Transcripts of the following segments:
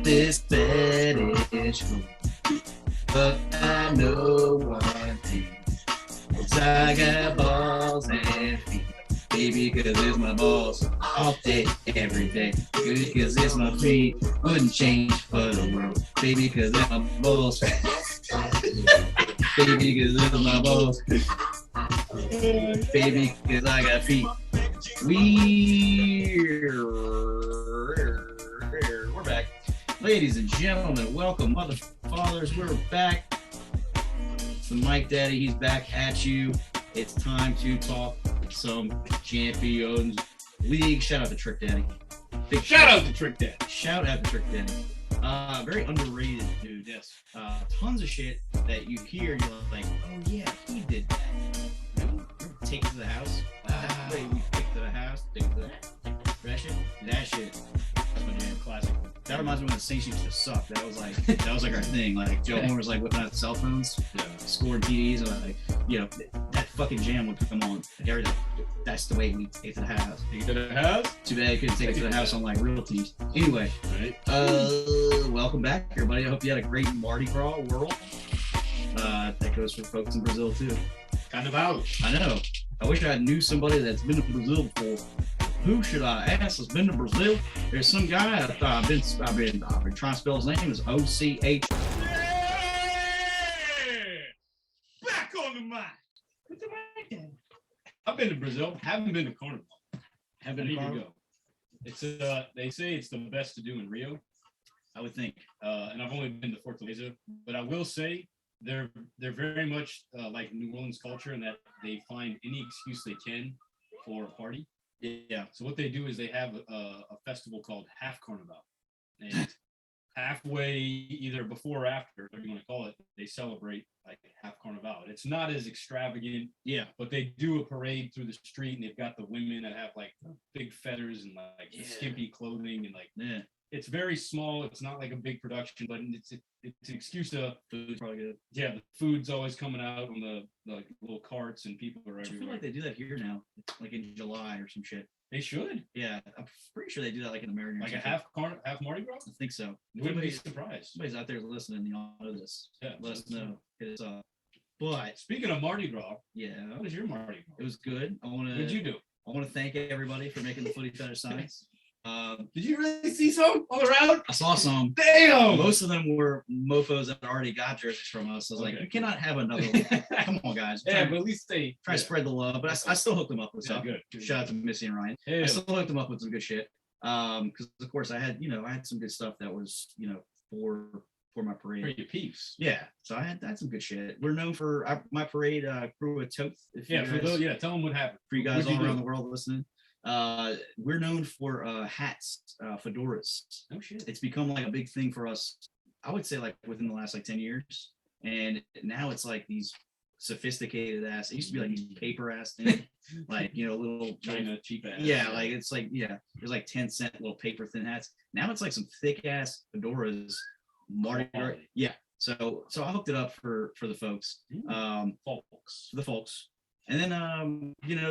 this fetish, but I know one thing. I got balls and feet, baby, cause it's my balls all day, every day. Good, cause it's my feet, wouldn't change for the world, baby, cause it's my balls. Baby, cause it's my balls. Baby, cause I got feet. We're back. Ladies and gentlemen, welcome, mother fathers. We're back. It's the Mike Daddy. He's back at you. It's time to talk some Champions League. Shout out to Trick Daddy. Big shout out to Trick Daddy. Shout out to Trick Daddy. Very underrated dude. Yes. Tons of shit that you hear and you're like, oh yeah, he did that. Remember Take It to the House? We take it to the house, take it to the that shit. That shit. That's my jam. Classic. That reminds me when the Saints used to suck. That was like our thing. Like Joe Horn was like whipping out cell phones, scoring TDs, and like, you know, that fucking jam would come on. Like, that's the way we take it to the house. Take it to the house? Too bad I couldn't take it to the house on like real teams. Anyway, right. Welcome back, everybody. I hope you had a great Mardi Gras whirl. That goes for folks in Brazil too. Kind of out. I know. I wish I knew somebody that's been to Brazil before. Who should I ask has been to Brazil? There's some guy I've been trying to spell his name is OCH. Yeah! Back on the mic. What's the mic then? I've been to Brazil. Haven't been to Carnival. Haven't been to Carnival. It's they say it's the best to do in Rio. I would think. And I've only been to Fortaleza, but I will say they're very much like New Orleans culture in that they find any excuse they can for a party. Yeah. So what they do is they have a festival called Half Carnival, and halfway, either before or after, whatever you want to call it, they celebrate like Half Carnival. It's not as extravagant, but they do a parade through the street, and they've got the women that have like big feathers and like skimpy clothing, and like it's very small. It's not like a big production, but it's an excuse to food's probably good. Yeah, the food's always coming out on the little carts, and people are everywhere. I feel like they do that here now, like in July or some shit. They should. Yeah, I'm pretty sure they do that like in American. Like a half Mardi Gras. I think so. Wouldn't be surprised. Somebody's out there listening, y'all know this. Yeah, let us know. It's But speaking of Mardi Gras, how was your Mardi Gras? It was good. What'd you do? I want to thank everybody for making the footy fetish signs. Did you really see some all around? I saw some. Damn! Most of them were mofos that already got jerseys from us. I was like, you cannot have another one. Come on, guys. But at least they try to spread the love. But I still hooked them up with stuff. Good. Shout out to Missy and Ryan. I still hooked them up with some good shit. Because of course I had some good stuff that was, for my parade. For your peeps. Yeah. So I had some good shit. We're known for my parade crew at Toth. Tell them what happened. For you guys all around the world listening. We're known for hats, fedoras. Oh shit! It's become like a big thing for us. I would say like within the last like 10 years, and now it's like these sophisticated ass. It used to be like these paper ass things, like little China cheap ass. Yeah, like it's like there's like 10-cent little paper thin hats. Now it's like some thick ass fedoras, Mardi Gras. Yeah. So I hooked it up for the folks. The folks. And then,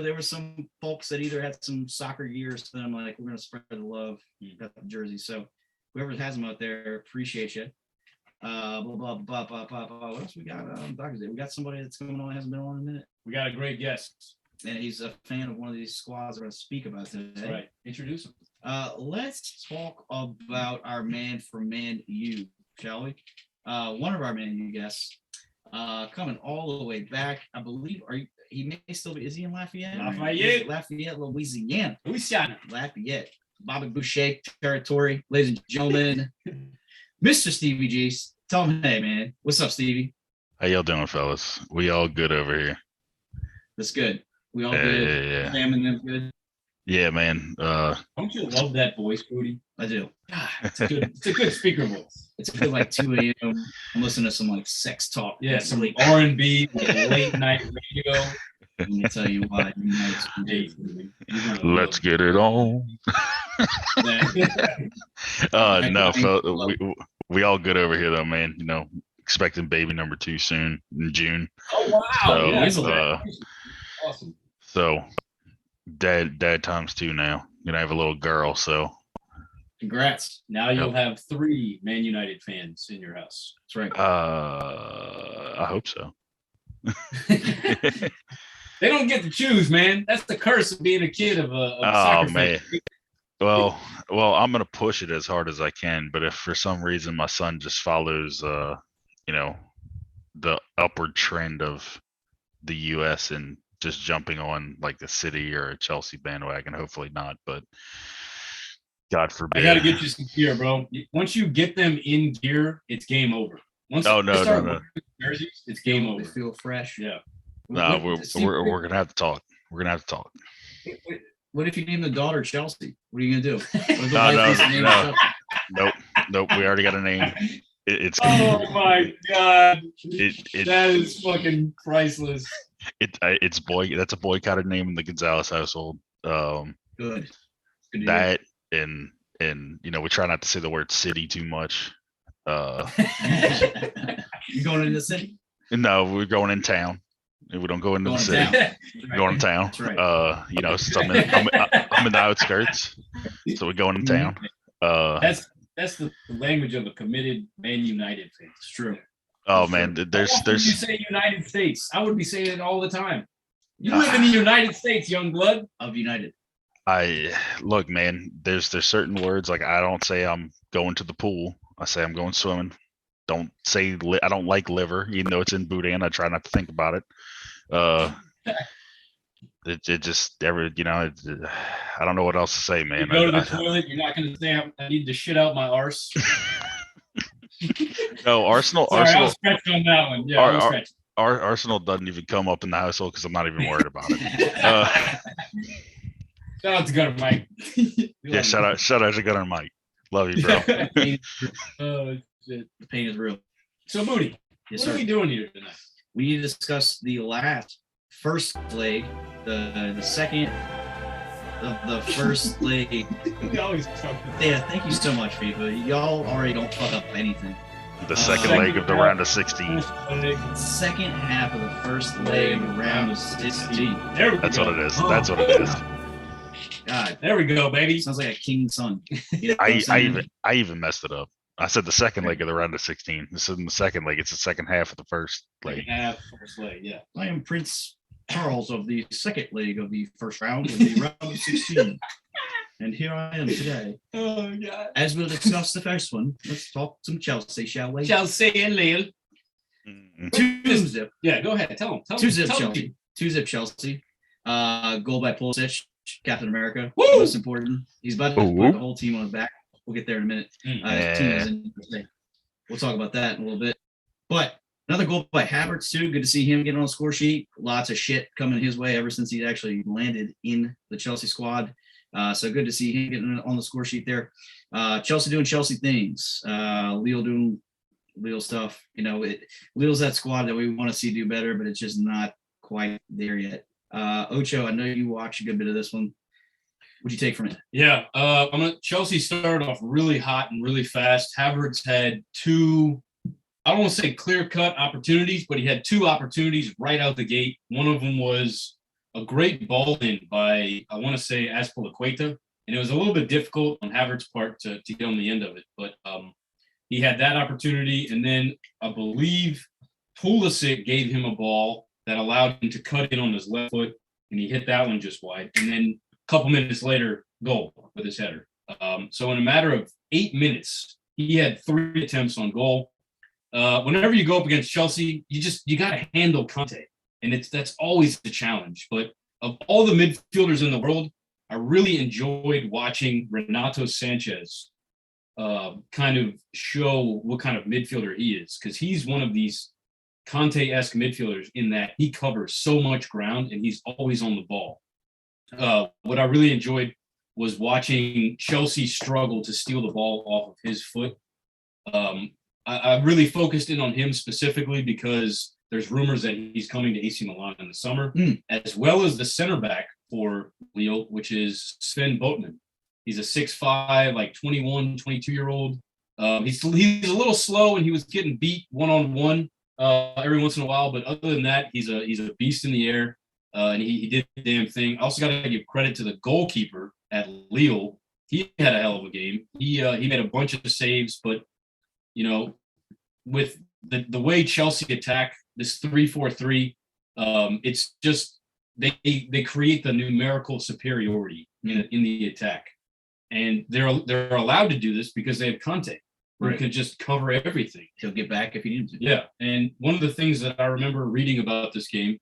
there were some folks that either had some soccer gear, so then I'm like, we're going to spread the love, got the jersey. So whoever has them out there, appreciate you. Blah, blah, blah, blah, blah, blah. What else we got? Doctor's Day. We got somebody that's coming on, hasn't been on in a minute. We got a great guest. And he's a fan of one of these squads we're going to speak about today. That's right. Introduce him. Let's talk about our man for Man U, shall we? One of our Man U guests, coming all the way back, I believe, he may still be. Is he in Lafayette? Lafayette, Louisiana. Lafayette. Bobby Boucher territory, ladies and gentlemen. Mr. Stevie G. Tell him, hey man, what's up, Stevie? How y'all doing, fellas? We all good over here. That's good. We all good. Yeah. Sam and them good. Yeah, man. Don't you love that voice, Cody? I do. It's a good speaker voice. It's a good like 2 a.m. I'm listening to some like sex talk. Yeah, some R&B, late night radio. Let me tell you why. Let's get it on. No, fellas, we all good over here though, man. Expecting baby number 2 soon in June. Oh wow! So, awesome. So, dad times 2 now. I have a little girl, so Congrats. Now you'll have 3 Man United fans in your house. That's right. I hope so. They don't get to choose, man. That's the curse of being a kid of a soccer fan. Well, I'm gonna push it as hard as I can, but if for some reason my son just follows, the upward trend of the U.S. and just jumping on like the City or a Chelsea bandwagon, hopefully not, but God forbid. I got to get you some gear, bro. Once you get them in gear, it's game over. Once No. jerseys, it's game over. They feel fresh. Yeah. No, we're gonna have to talk. We're gonna have to talk. What if you name the daughter Chelsea? What are you gonna do? Nope. We already got a name. It's oh my God. That is fucking priceless. It's that's a boycotted name in the Gonzalez household. Good that and we try not to say the word city too much. You going into the city? No, we're going in town. We don't go into the city. We're going in town. That's right. So I'm in the outskirts, so we're going in town. That's the language of a committed Man United fan. It's true. Oh man, there's you say United States. I would be saying it all the time. You live in the United States, young blood. Of United. Look, man. There's certain words like I don't say I'm going to the pool. I say I'm going swimming. Don't say I don't like liver, even though it's in Boudin. I try not to think about it. It just I don't know what else to say, man. You go to the toilet. You're not going to say I need to shit out my arse. No, Arsenal. Sorry, I was stretching on that one. Yeah, Arsenal doesn't even come up in the household because I'm not even worried about it. Shout out to Gunner Mike. Yeah, shout out to Gunner Mike. Love you, bro. Oh shit, the pain is real. So, Moody, what are we doing here tonight? We need to discuss the first leg, the second of the first leg. We always talk. Yeah, thank you so much, FIFA. Y'all already don't fuck up anything. The second leg of the round of 16. Second half of the first leg of the round of 16. That's what it is. That's what it is. God, there we go, baby. Sounds like a king's son. You know I even messed it up. I said the second leg of the round of 16. This isn't the second leg. It's the second half of the first leg. First leg, yeah. I am Prince Charles of the second leg of the first round of the round of 16. And here I am today. Oh, God. As we'll discuss the first one, let's talk some Chelsea, shall we? Chelsea and Lille. 2-zip. Yeah, go ahead. Tell them. 2-zip Chelsea. 2-zip Chelsea. Goal by Pulisic, Captain America. Woo! Most important. He's about to put the whole team on his back. We'll get there in a minute. His team is in. We'll talk about that in a little bit. But another goal by Havertz, too. Good to see him getting on the score sheet. Lots of shit coming his way ever since he actually landed in the Chelsea squad. So good to see him getting on the score sheet there. Chelsea doing Chelsea things. Lille doing Lille stuff. Lille's that squad that we want to see do better, but it's just not quite there yet. Ocho, I know you watched a good bit of this one. What'd you take from it? Yeah, Chelsea started off really hot and really fast. Havertz had 2, I don't want to say clear-cut opportunities, but he had 2 opportunities right out the gate. One of them was a great ball in by, I want to say, Azpilicueta, and it was a little bit difficult on Havertz's part to get on the end of it, but he had that opportunity, and then I believe Pulisic gave him a ball that allowed him to cut in on his left foot, and he hit that one just wide, and then a couple minutes later, goal with his header. So in a matter of 8 minutes, he had 3 attempts on goal. Whenever you go up against Chelsea, you got to handle Conte. And that's always the challenge. But of all the midfielders in the world, I really enjoyed watching Renato Sanchez kind of show what kind of midfielder he is, because he's one of these Conte-esque midfielders in that he covers so much ground and he's always on the ball. What I really enjoyed was watching Chelsea struggle to steal the ball off of his foot. I really focused in on him specifically because there's rumors that he's coming to AC Milan in the summer, as well as the center back for Lille, which is Sven Botman. He's a 6'5", like 21, 22-year-old. He's a little slow, and he was getting beat one-on-one every once in a while. But other than that, he's a beast in the air, and he did the damn thing. I also got to give credit to the goalkeeper at Lille, he had a hell of a game. He made a bunch of saves, but with the way Chelsea attack this 3-4-3, it's just they create the numerical superiority in the attack, and they're allowed to do this because they have Conte, who can just cover everything. He'll get back if he needs to. Yeah, and one of the things that I remember reading about this game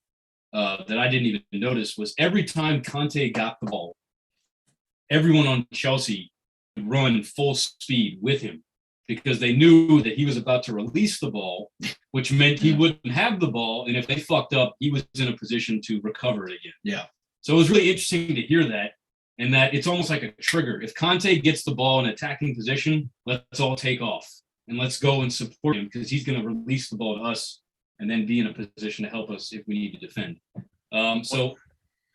that I didn't even notice was every time Conte got the ball, everyone on Chelsea would run full speed with him because they knew that he was about to release the ball, which meant he wouldn't have the ball. And if they fucked up, he was in a position to recover it again. Yeah. So it was really interesting to hear that, and that it's almost like a trigger. If Conte gets the ball in attacking position, let's all take off and let's go and support him because he's going to release the ball to us and then be in a position to help us if we need to defend. So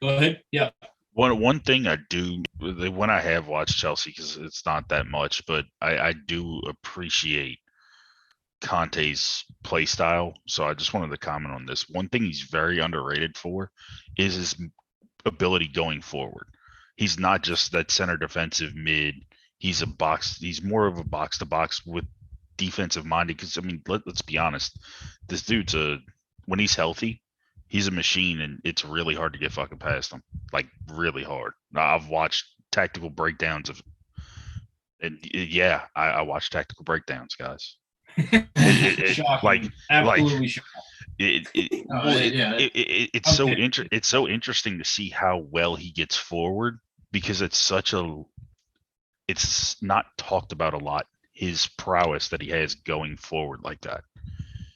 go ahead. Yeah. One thing I do when I have watched Chelsea, because it's not that much, but I do appreciate Conte's play style. So I just wanted to comment on this. One thing he's very underrated for is his ability going forward. He's not just that center defensive mid. He's more of a box to box with defensive minded. Because I mean, let's be honest, this dude's when he's healthy, he's a machine, and it's really hard to get fucking past him. Like really hard. I've watched tactical breakdowns I watch tactical breakdowns, guys. Shocking. Absolutely shocking. It's so interesting to see how well he gets forward, because it's not talked about a lot, his prowess that he has going forward like that.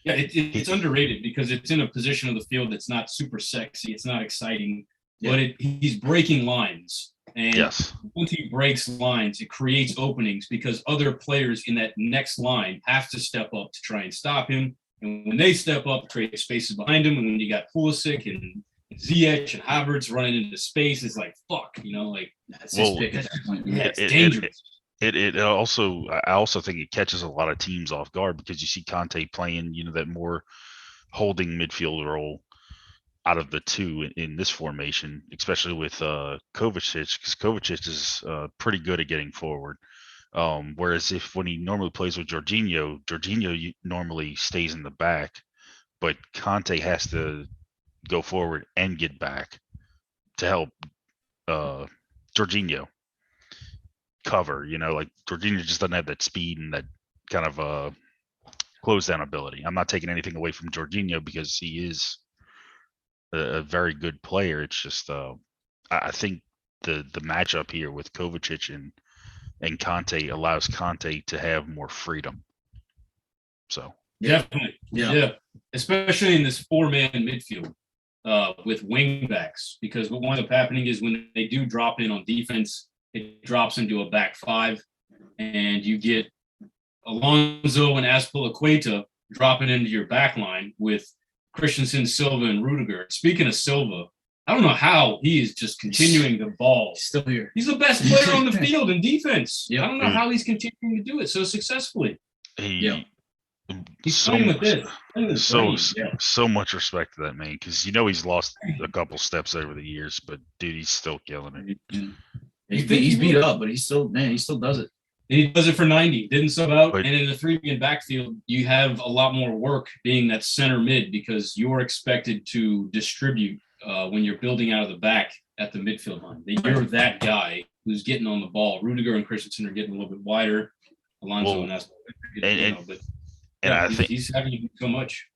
Yeah, it's underrated because it's in a position of the field that's not super sexy. It's not exciting, but he's breaking lines. And once he breaks lines, it creates openings because other players in that next line have to step up to try and stop him. And when they step up, create spaces behind him. And when you got Pulisic and Ziyech and Havertz running into space, it's like, fuck, that's his pick at that point. It's dangerous. I also think it catches a lot of teams off guard because you see Conte playing, that more holding midfield role out of the two in this formation, especially with Kovacic, because Kovacic is pretty good at getting forward. Whereas when he normally plays with Jorginho normally stays in the back, but Conte has to go forward and get back to help Jorginho cover. Like Jorginho just doesn't have that speed and that kind of close down ability. I'm not taking anything away from Jorginho because he is a very good player. It's just I think the matchup here with Kovacic and Conte allows Conte to have more freedom. So definitely, yeah. Especially in this 4-man midfield with wing backs, because what winds up happening is when they do drop in on defense, it drops into a back five, and you get Alonso and Azpilicueta dropping into your back line with Christensen, Silva, and Rudiger. Speaking of Silva, I don't know how he is just continuing the ball. He's still here. He's the best player on the field in defense. I don't know how he's continuing to do it so successfully. He's playing with this. So much respect to that man, because he's lost a couple steps over the years, but dude, he's still killing it. He's beat up, but he still does it. And he does it for 90. Didn't sub out. And in the 3-man backfield, you have a lot more work being that center mid because you're expected to distribute when you're building out of the back at the midfield line. You're that guy who's getting on the ball. Rudiger and Christensen are getting a little bit wider. Alonso and that's I think he's having to do so much.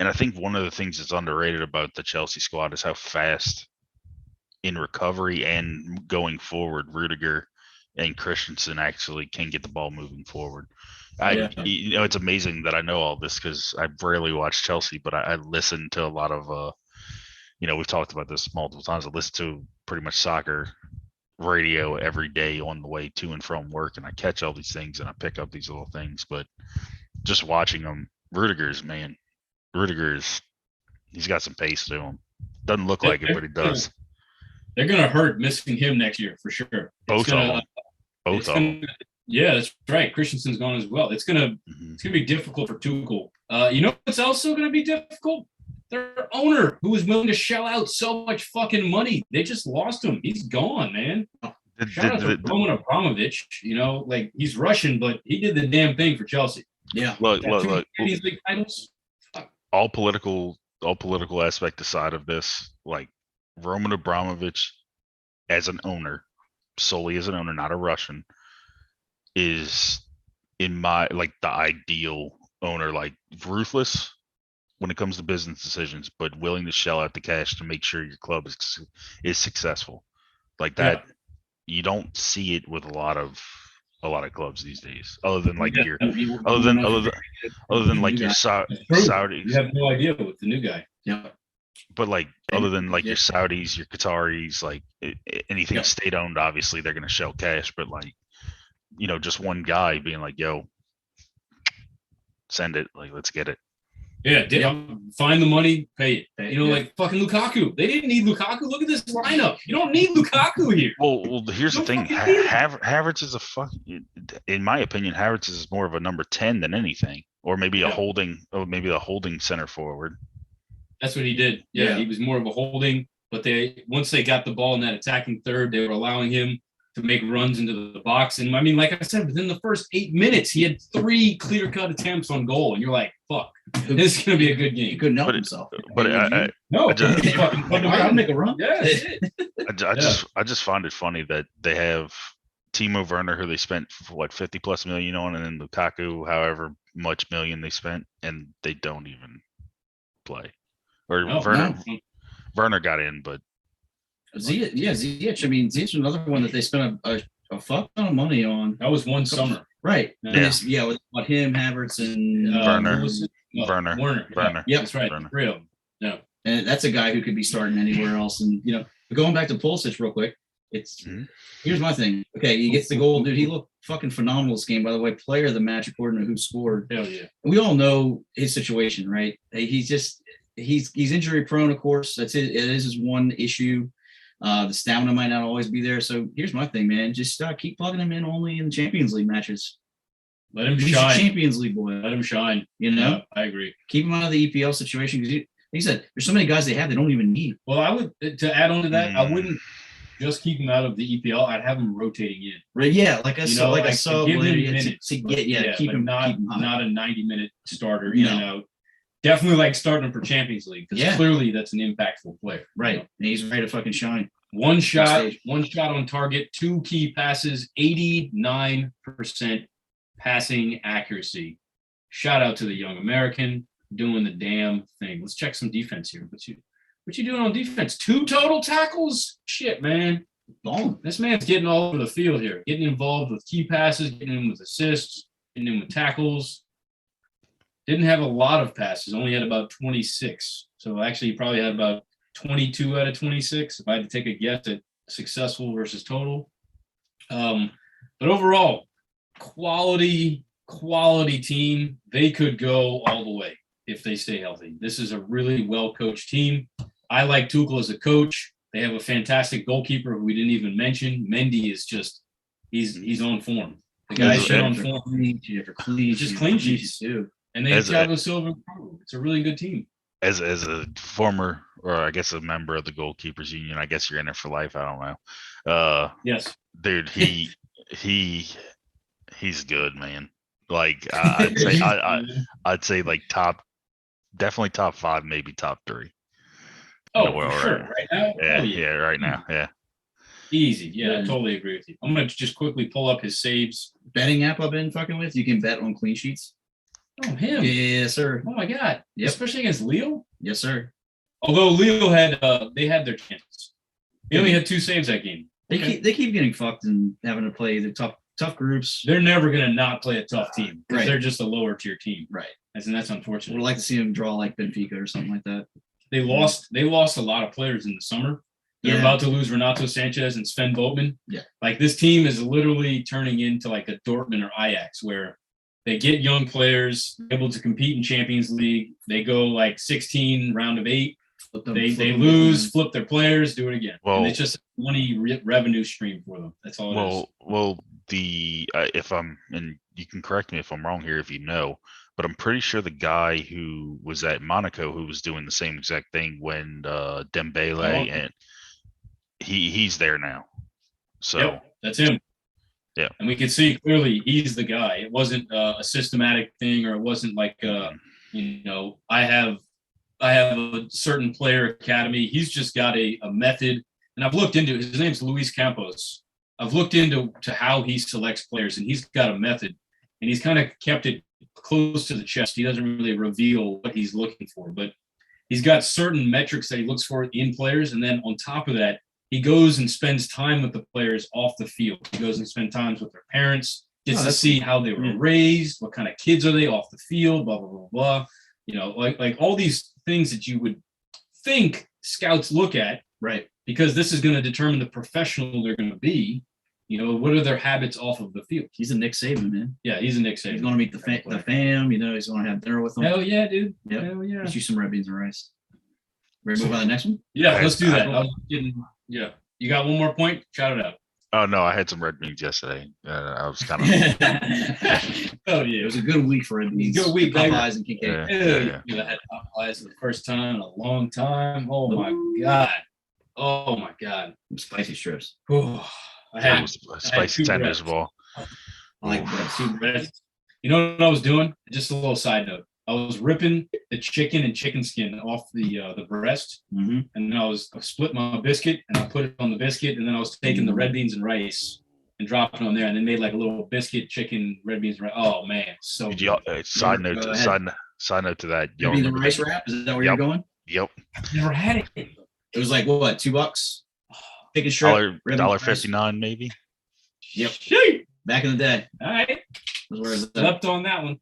And I think one of the things that's underrated about the Chelsea squad is how fast in recovery and going forward Rudiger and Christensen actually can get the ball moving forward. It's amazing that I know all this because I rarely watch Chelsea, but I listen to a lot of, we've talked about this multiple times. I listen to pretty much soccer radio every day on the way to and from work, and I catch all these things and I pick up these little things. But just watching them, Rudiger's, he's got some pace to him. Doesn't look like it, but he does. They're going to hurt missing him next year for sure. Both of them. Yeah, that's right. Christensen's gone as well. It's gonna be difficult for Tuchel. What's also gonna be difficult? Their owner, who was willing to shell out so much fucking money. They just lost him. He's gone, man. Shout out to Roman Abramovich. You know, like he's Russian, but he did the damn thing for Chelsea. Yeah. Look. Champions League titles. All political aspect aside of this, like Roman Abramovich as an owner, solely as an owner, not a Russian, is in my like the ideal owner, like ruthless when it comes to business decisions, but willing to shell out the cash to make sure your club is successful. Like that, you don't see it with a lot of clubs these days, other than like your Saudis. You have no idea with the new guy. Yeah. But like other than like your Saudis, your Qataris, like anything state owned, obviously they're gonna shell cash. But like, you know, just one guy being like, "Yo, send it, like let's get it." Yeah, find the money, pay it. You know, like fucking Lukaku. They didn't need Lukaku. Look at this lineup. You don't need Lukaku here. Well, here's the thing. Havertz is in my opinion, Havertz is more of a number 10 than anything, or maybe a holding center forward. That's what he did. Yeah, he was more of a holding. But once they got the ball in that attacking third, they were allowing him to make runs into the box. And I mean, like I said, within the first 8 minutes, he had 3 clear-cut attempts on goal, and you're like, "Fuck, this is gonna be a good game." He couldn't help himself. But I'll make a run. Yeah, I just find it funny that they have Timo Werner, who they spent what 50+ million on, and then Lukaku, however much million they spent, and they don't even play. Or Werner got in, but Ziyech. I mean, Ziyech is another one that they spent a fuck ton of money on. that was one summer. Right. Yeah. With him, Havertz, and Werner. Yep, that's right. Werner. Real. Yeah. And that's a guy who could be starting anywhere else. And you know, going back to Pulisic real quick, here's my thing. Okay, he gets the goal, dude. He looked fucking phenomenal this game. By the way, player of the match according to who scored. Hell yeah. And we all know his situation, right? He's injury prone, of course. That's it. It is his one issue. The stamina might not always be there. So here's my thing, man. Just keep plugging him in only in Champions League matches. Let him He's shine. a Champions League boy. Let him shine. You know? Yeah, I agree. Keep him out of the EPL situation because he said there's so many guys they have they don't even need. Well, I would to add on to that, I wouldn't just keep him out of the EPL. I'd have him rotating in. Right? Yeah, like I saw, give him minutes. Keep him not a 90-minute starter. You No. know, definitely like starting him for Champions League because clearly that's an impactful player. Right, You know? and he's ready to fucking shine. One shot on target, 2 key passes, 89% passing accuracy. Shout out to the young American doing the damn thing. Let's check some defense here. What you doing on defense? 2 total tackles? Shit, man. This man's getting all over the field here, getting involved with key passes, getting in with assists, getting in with tackles. Didn't have a lot of passes, only had about 26. So actually, he probably had about 22 out of 26. If I had to take a guess at successful versus total. But overall, quality team. They could go all the way if they stay healthy. This is a really well-coached team. I like Tuchel as a coach. They have a fantastic goalkeeper who we didn't even mention. Mendy is just he's on form. The guy's on form. Just clean sheets too. And they have Thiago Silva. It's a really good team. As a former, or I guess a member of the goalkeepers union, I guess you're in it for life. I don't know. Yes, dude, he's good, man. Like I'd say like definitely top 5, maybe top 3. Oh, for sure. Right now? Yeah, right now. Yeah. Easy. Yeah, I totally agree with you. I'm going to just quickly pull up his saves. Betting app I've been fucking with. You can bet on clean sheets. Oh, him. Yes, sir. Oh, my God. Yep. Especially against Lille? Yes, sir. Although Lille they had their chances. He only had 2 saves that game. They keep getting fucked and having to play the tough groups. They're never going to not play a tough team because they're just a lower tier team. Right. And that's unfortunate. We'd like to see them draw like Benfica or something like that. They lost a lot of players in the summer. They're about to lose Renato Sanchez and Sven Botman. Yeah. Like this team is literally turning into like a Dortmund or Ajax where they get young players able to compete in Champions League. They go like 16 round of 8. They lose, flip their players, do it again. Well, and it's just a money revenue stream for them. That's all it is. Well, if I'm, and you can correct me if I'm wrong here if you know, but I'm pretty sure the guy who was at Monaco who was doing the same exact thing when Dembele and he's there now. So Yep, that's him. Yeah. And we could see clearly he's the guy. It wasn't a systematic thing, or it wasn't like I have a certain player academy. He's just got a method. And I've looked into it. His name's Luis Campos. I've looked into how he selects players, and he's got a method, and he's kind of kept it close to the chest. He doesn't really reveal what he's looking for, but he's got certain metrics that he looks for in players. And then on top of that, he goes and spends time with the players off the field. He goes and spends time with their parents, gets to see how they were raised, what kind of kids are they off the field, blah, blah, blah, blah. Like all these things that you would think scouts look at, Right. because this is going to determine the professional they're going to be. What are their habits off of the field? He's a Nick Saban, man. Yeah, he's a Nick Saban. He's going to meet the fam. He's going to have dinner with them. Hell yeah, dude. Yep. Hell yeah. Get you some red beans and rice. Ready to move on to the next one? Yeah, let's do that. Yeah. You got one more point? Shout it out. Oh no, I had some red beans yesterday. I was kind of Oh It yeah. was a good week for red beans. Good week, baby. Popeyes and Kincaid. I had Popeyes for the first time in a long time. Oh my god. Oh my god. Spicy strips. Oh, I It had was a spicy two tenders breasts. ball. I like Oof. bread. Two breasts. You know what I was doing? Just a little side note. I was ripping the chicken and chicken skin off the breast, Mm-hmm. and then I split my biscuit and I put it on the biscuit, and then I was taking the red beans and rice and dropping on there, and then made like a little biscuit, chicken, red beans, and rice. Oh man, so Did you, side Go note to ahead. side note to that. Red beans and rice wrap? Is that where Yep. you're going? Yep. I've never had it. It was like what, $2? Chicken strip. $1.59 maybe. Yep. Shoot. Back in the day. All right, Was where it was at. slept on that one.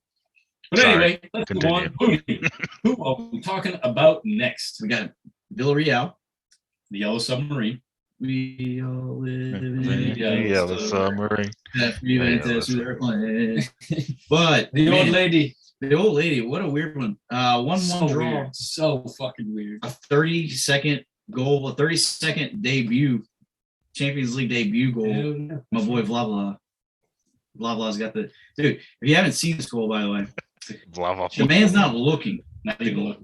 But Sorry. anyway, let's move on. Who are we talking about next? We got Villarreal. The Yellow Submarine. We all live in Yeah, the submarine. But The old man, lady. the old lady, what a weird one. 1-1 draw. Weird. So fucking weird. A 30-second goal, a 30-second debut, Champions League debut goal. Hell yeah. My boy Vla Vla's got the dude. If you haven't seen this goal, by the way, Blah, blah, the man's not looking. Not even look.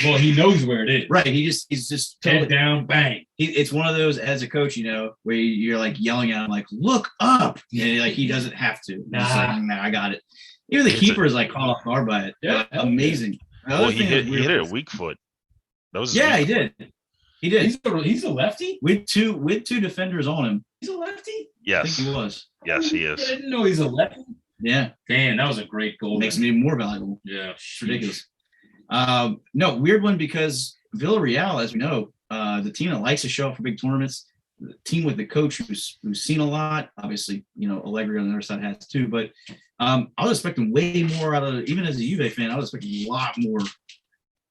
Well, he knows where it is. Right. He's just Head totally. down, bang. It's one of those as a coach, where you're like yelling at him, like, look up. And like he doesn't have to. He's just like, nah, I got it. Even the It's keeper is like caught off guard by it. Yeah. Amazing. Well, Another he thing hit that was it weird a weak foot. That was was- Yeah, he did. He did. He's a lefty? With two defenders on him. He's a lefty? I Yes, think he was. yes, he I is. didn't know he's a lefty. Yeah. Damn, that was a great goal. Makes him even more valuable. Yeah. It's ridiculous. No, weird one because Villarreal, as we know, the team that likes to show up for big tournaments, the team with the coach who's seen a lot. Obviously, Allegri on the other side has too. But I was expecting way more out of, even as a Juve fan, I was expecting a lot more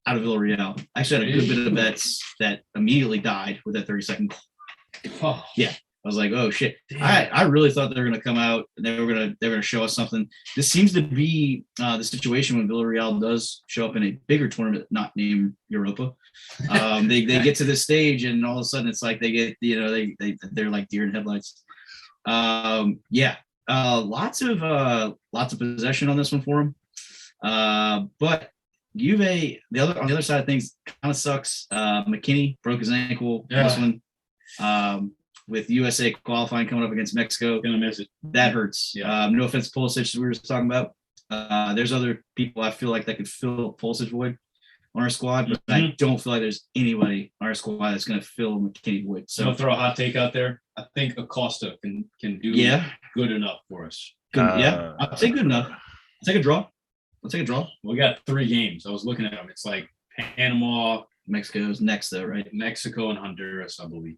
out of Villarreal. I actually had a good bit of bets that immediately died with that 30-second goal. Oh, Yeah. I was like, oh shit. damn. I really thought they were gonna come out and they were gonna show us something. This seems to be the situation when Villarreal does show up in a bigger tournament, not named Europa. They get to this stage and all of a sudden it's like they get, they're like deer in headlights. Lots of possession on this one for them. But Juve, on the other side of things, kind of sucks. McKinney broke his ankle. Yeah. This one. With USA qualifying coming up against Mexico, Gonna miss it. that hurts. Yeah. No offense to Pulisic, as we were just talking about. There's other people I feel like that could fill Pulisic void on our squad, but I don't feel like there's anybody on our squad that's going to fill McKinney void. So So I'll throw a hot take out there. I think Acosta can do yeah, good enough for us. yeah, I'll take good enough. I'll take a draw. We got 3 games. I was looking at them. It's like Panama, Mexico's next though, right? Mexico, and Honduras, I believe.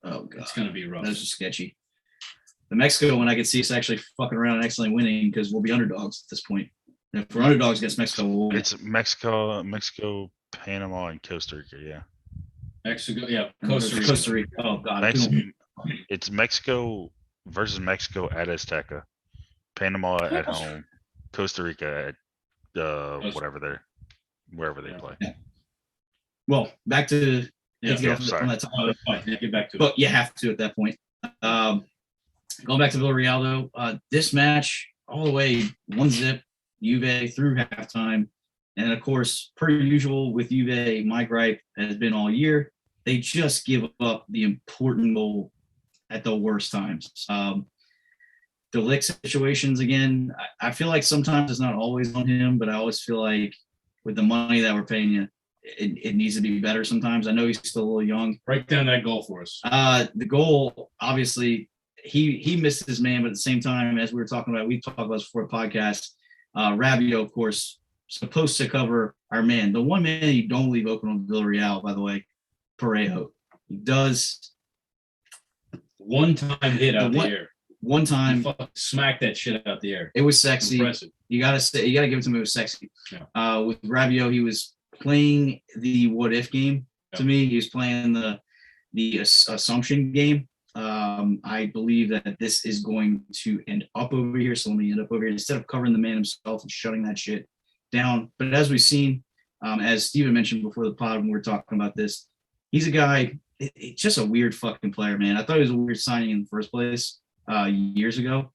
Oh god, It's gonna be rough. that's just sketchy. The Mexico one, I could see us actually fucking around and accidentally winning because we'll be underdogs at this point. And if we're underdogs against Mexico, we'll win. It's Mexico, Panama, and Costa Rica. Yeah, Mexico, yeah, Costa Rica. Costa Rica. Oh god, Mex- it's Mexico versus Mexico at Azteca, Panama at home, Costa Rica at wherever they play. well, back to Yeah, get off sorry. on that topic. Oh, that's fine. Yeah, get back to it. But you have to at that point. Going back to Villarreal, though, this match all the way 1-0, Juve through halftime. And of course, per usual with Juve, my gripe has been all year, they just give up the important goal at the worst times. The lick situations again, I feel like sometimes it's not always on him, but I always feel like with the money that we're paying you, it needs to be better sometimes. I know he's still a little young. Break down that goal for us. The goal, obviously, he missed his man, but at the same time, as we were talking about, we talked about this before a podcast. Rabiot, of course, supposed to cover our man. The one man you don't leave open on Villarreal, by the way, Parejo. He does. One-time hit out the air. One time, smack that shit out the air. It was sexy. Impressive. You gotta give it to him. It was sexy. Yeah. With Rabiot, he was playing the what if game. Yeah. To me, he was playing the assumption game. I believe that this is going to end up over here. So let me end up over here instead of covering the man himself and shutting that shit down. But as we've seen, as Steven mentioned before the pod when we were talking about this, he's a guy. It's just a weird fucking player, man. I thought he was a weird signing in the first place years ago.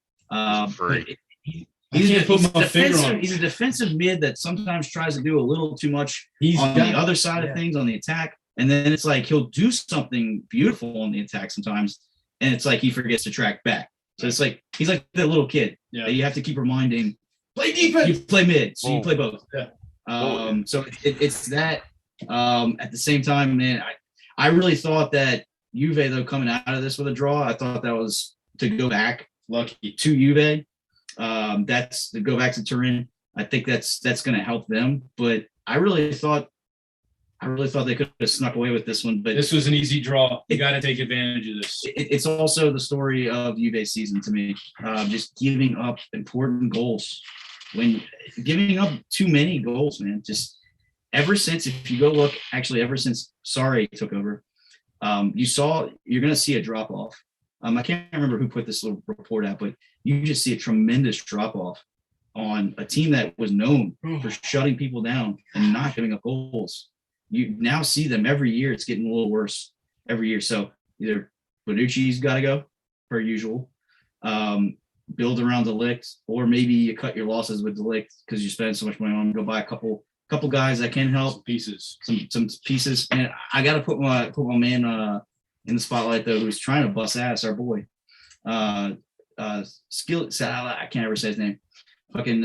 He's a defensive mid that sometimes tries to do a little too much on the other side of things on the attack. And then it's like he'll do something beautiful on the attack sometimes. And it's like he forgets to track back. So it's like he's like that little kid that you have to keep reminding, play defense, you play mid. So you play both. Yeah. So it's that. At the same time, man, I really thought that Juve, though, coming out of this with a draw, I thought that was to go back lucky to Juve. That's to go back to Turin. I think that's going to help them. But I really thought they could have snuck away with this one. But this was an easy draw. You got to take advantage of this. It's also the story of Juve's season to me. Just giving up important goals. When giving up too many goals, man. Just ever since, if you go look, actually, ever since Sarri took over, you're going to see a drop off. I can't remember who put this little report out, but you just see a tremendous drop off on a team that was known for shutting people down and not giving up goals. You now see them every year. It's getting a little worse every year. So either Bonucci's got to go per usual, build around De Ligt, or maybe you cut your losses with De Ligt because you spend so much money on him. Go buy a couple guys that can help. Some pieces. And I got to put my man in the spotlight though, who's trying to bust ass. Our boy, I can't ever say his name. Fucking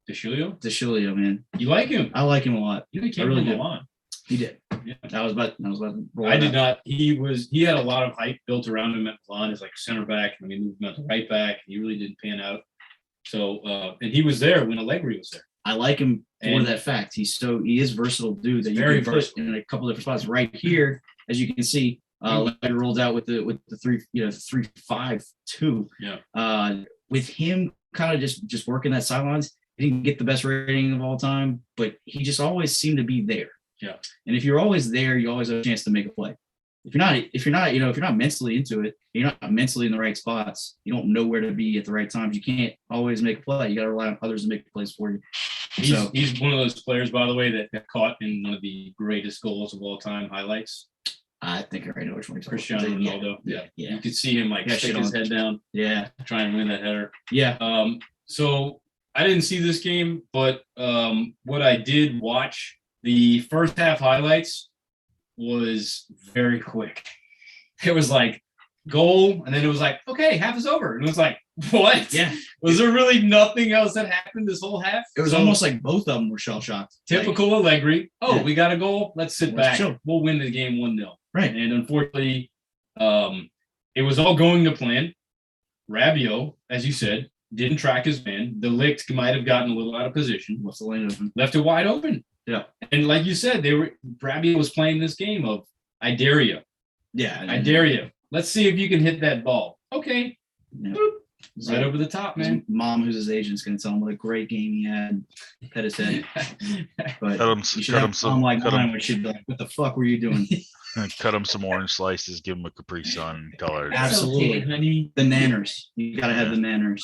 DeShilio, man. You like him? I like him a lot. You came really from Milan. He did. Yeah. I was about to roll I did not. He had a lot of hype built around him at Milan as like a center back, and we moved him out to right back. He really didn't pan out. So and he was there when Allegri was there. I like him for that fact. He is versatile dude that you can put in a couple different spots. Right here, as you can see, Allegri rolled out with the 3-5-2. Yeah. With him kind of just working that sidelines, he didn't get the best rating of all time, but he just always seemed to be there. Yeah. And if you're always there, you always have a chance to make a play. If you're not mentally into it, you're not mentally in the right spots, you don't know where to be at the right times, you can't always make a play. You got to rely on others to make the plays for you. He's one of those players, by the way, that got caught in one of the greatest goals of all time highlights. I think I already know which one. Cristiano Ronaldo. Yeah. You could see him stick his head down. Yeah. Try and win that header. Yeah. So I didn't see this game, but what I did watch, the first half highlights was very quick. It was like goal, and then it was like, okay, half is over. And it was like, what? Yeah. Was there really nothing else that happened this whole half? It was almost like both of them were shell-shocked. Typical Allegri. We got a goal. Let's sit back. Chill. We'll win the game 1-0. Right. And unfortunately, it was all going to plan. Rabiot, as you said, didn't track his man. The Ligt might have gotten a little out of position. Left it wide open. Yeah. And like you said, Rabiot was playing this game of, I dare you. Yeah. I dare you. Let's see if you can hit that ball. Okay. Yeah. Boop. Right over the top, man. His mom, who's his agent, is going to tell him what a great game he had. Pet his head. But you should have some like mine, which should be like, what the fuck were you doing? Cut him some orange slices, give him a Capri Sun color. Absolutely. Okay, honey. The nanners. You got to have the nanners.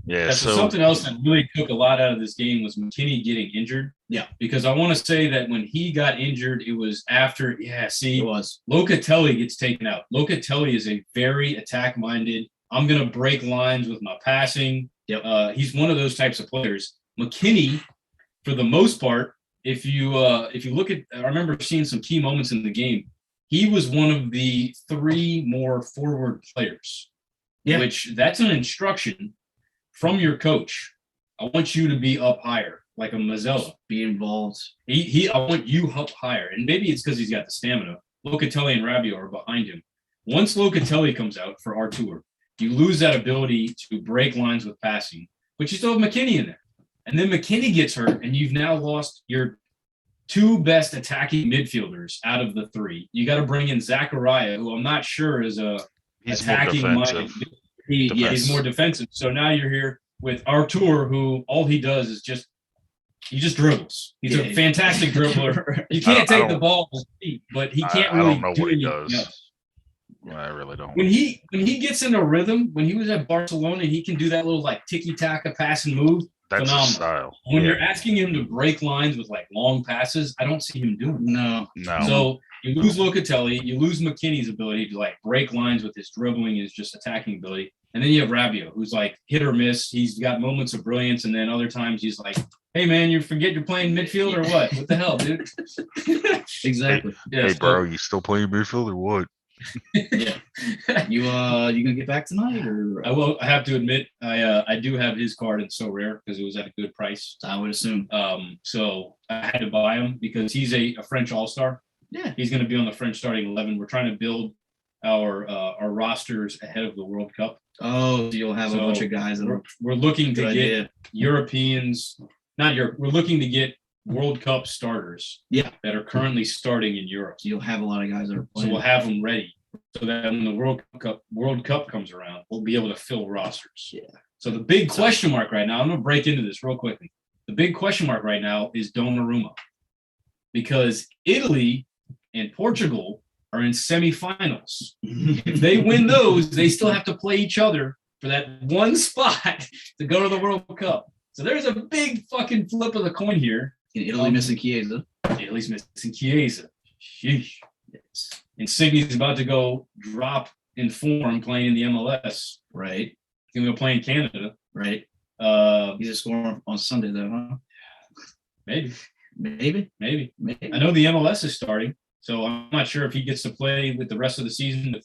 Yeah. So something else that really took a lot out of this game was McKinney getting injured. Yeah. Because I want to say that when he got injured, it was after, it was. Locatelli gets taken out. Locatelli is a very attack-minded, I'm going to break lines with my passing. Yep. He's one of those types of players. McKinney, for the most part, if you look at, I remember seeing some key moments in the game. he was one of the 3 more forward players. Yeah. Which that's an instruction from your coach. I want you to be up higher, like a Mazzella. Be involved. I want you up higher. And maybe it's because he's got the stamina. Locatelli and Rabiot are behind him. Once Locatelli comes out for our tour, you lose that ability to break lines with passing, but you still have McKinney in there. And then McKinney gets hurt, and you've now lost your 2 best attacking midfielders out of the 3. You got to bring in Zachariah, who I'm not sure is a attacking minded. He's more defensive. So now you're here with Artur, who all he does is he just dribbles. He's a fantastic dribbler. You can't take the ball with his feet, but he can't really know do what he anything does. else. I really don't. When he gets in a rhythm, when he was at Barcelona, he can do that little like tiki-taka pass and move. That's phenomenal. his style. When you're asking him to break lines with like long passes, I don't see him doing that. No. So you lose Locatelli, you lose McKinney's ability to like break lines with his dribbling, his just attacking ability. And then you have Rabiot, who's like hit or miss. He's got moments of brilliance, and then other times he's like, "Hey man, you forget you're playing midfield or what? What the hell, dude?" Exactly. Hey bro, you still playing midfield or what? Yeah. You gonna get back tonight or? I have to admit, I do have his card. It's so rare because it was at a good price. I would assume. So I had to buy him because he's a French all-star. Yeah. He's going to be on the French starting 11. We're trying to build our rosters ahead of the World Cup. Oh, so you'll have a bunch of guys that we're looking to Good get idea. Europeans, not Europe. We're looking to get World Cup starters. Yeah. That are currently starting in Europe. So you'll have a lot of guys that are So playing. we'll have them ready, so that when the World Cup comes around, we'll be able to fill rosters. Yeah. So the big question mark right now, I'm gonna break into this real quickly. The big question mark right now is Donnarumma, because Italy and Portugal are in semifinals. If they win those, they still have to play each other for that one spot to go to the World Cup. So there's a big fucking flip of the coin here. In Italy missing Chiesa. Italy's missing Chiesa. Sheesh. Yes. Insigne's about to go drop in form playing in the MLS. Right. He's going to go play in Canada. Right. Uh, He's just scoring on Sunday though, huh? maybe. Maybe. I know the MLS is starting, so I'm not sure if he gets to play with the rest of the season.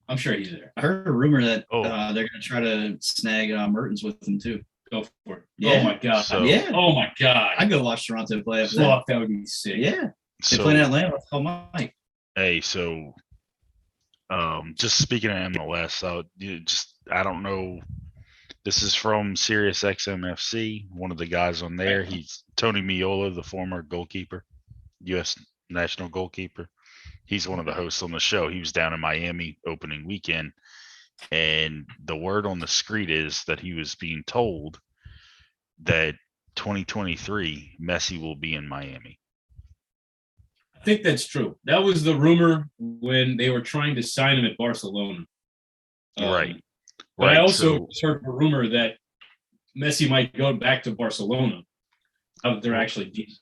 I'm sure he's there. I heard a rumor that Oh. they're going to try to snag Mertens with them too. Go for it. Yeah. Oh my god. So- Yeah. Oh my god. I'd go watch Toronto play after that. Fuck, that would be sick. Yeah. They So, play in Atlanta. Oh my. hey, so just speaking of MLS, I don't know. This is from Sirius XMFC. One of the guys on there, he's Tony Miola, the former goalkeeper, U.S. national goalkeeper. He's one of the hosts on the show. He was down in Miami opening weekend, and the word on the street is that he was being told that 2023 Messi will be in Miami. I think that's true. That was the rumor when they were trying to sign him at Barcelona. Right. But I also so- heard a rumor that Messi might go back to Barcelona. They're actually decent.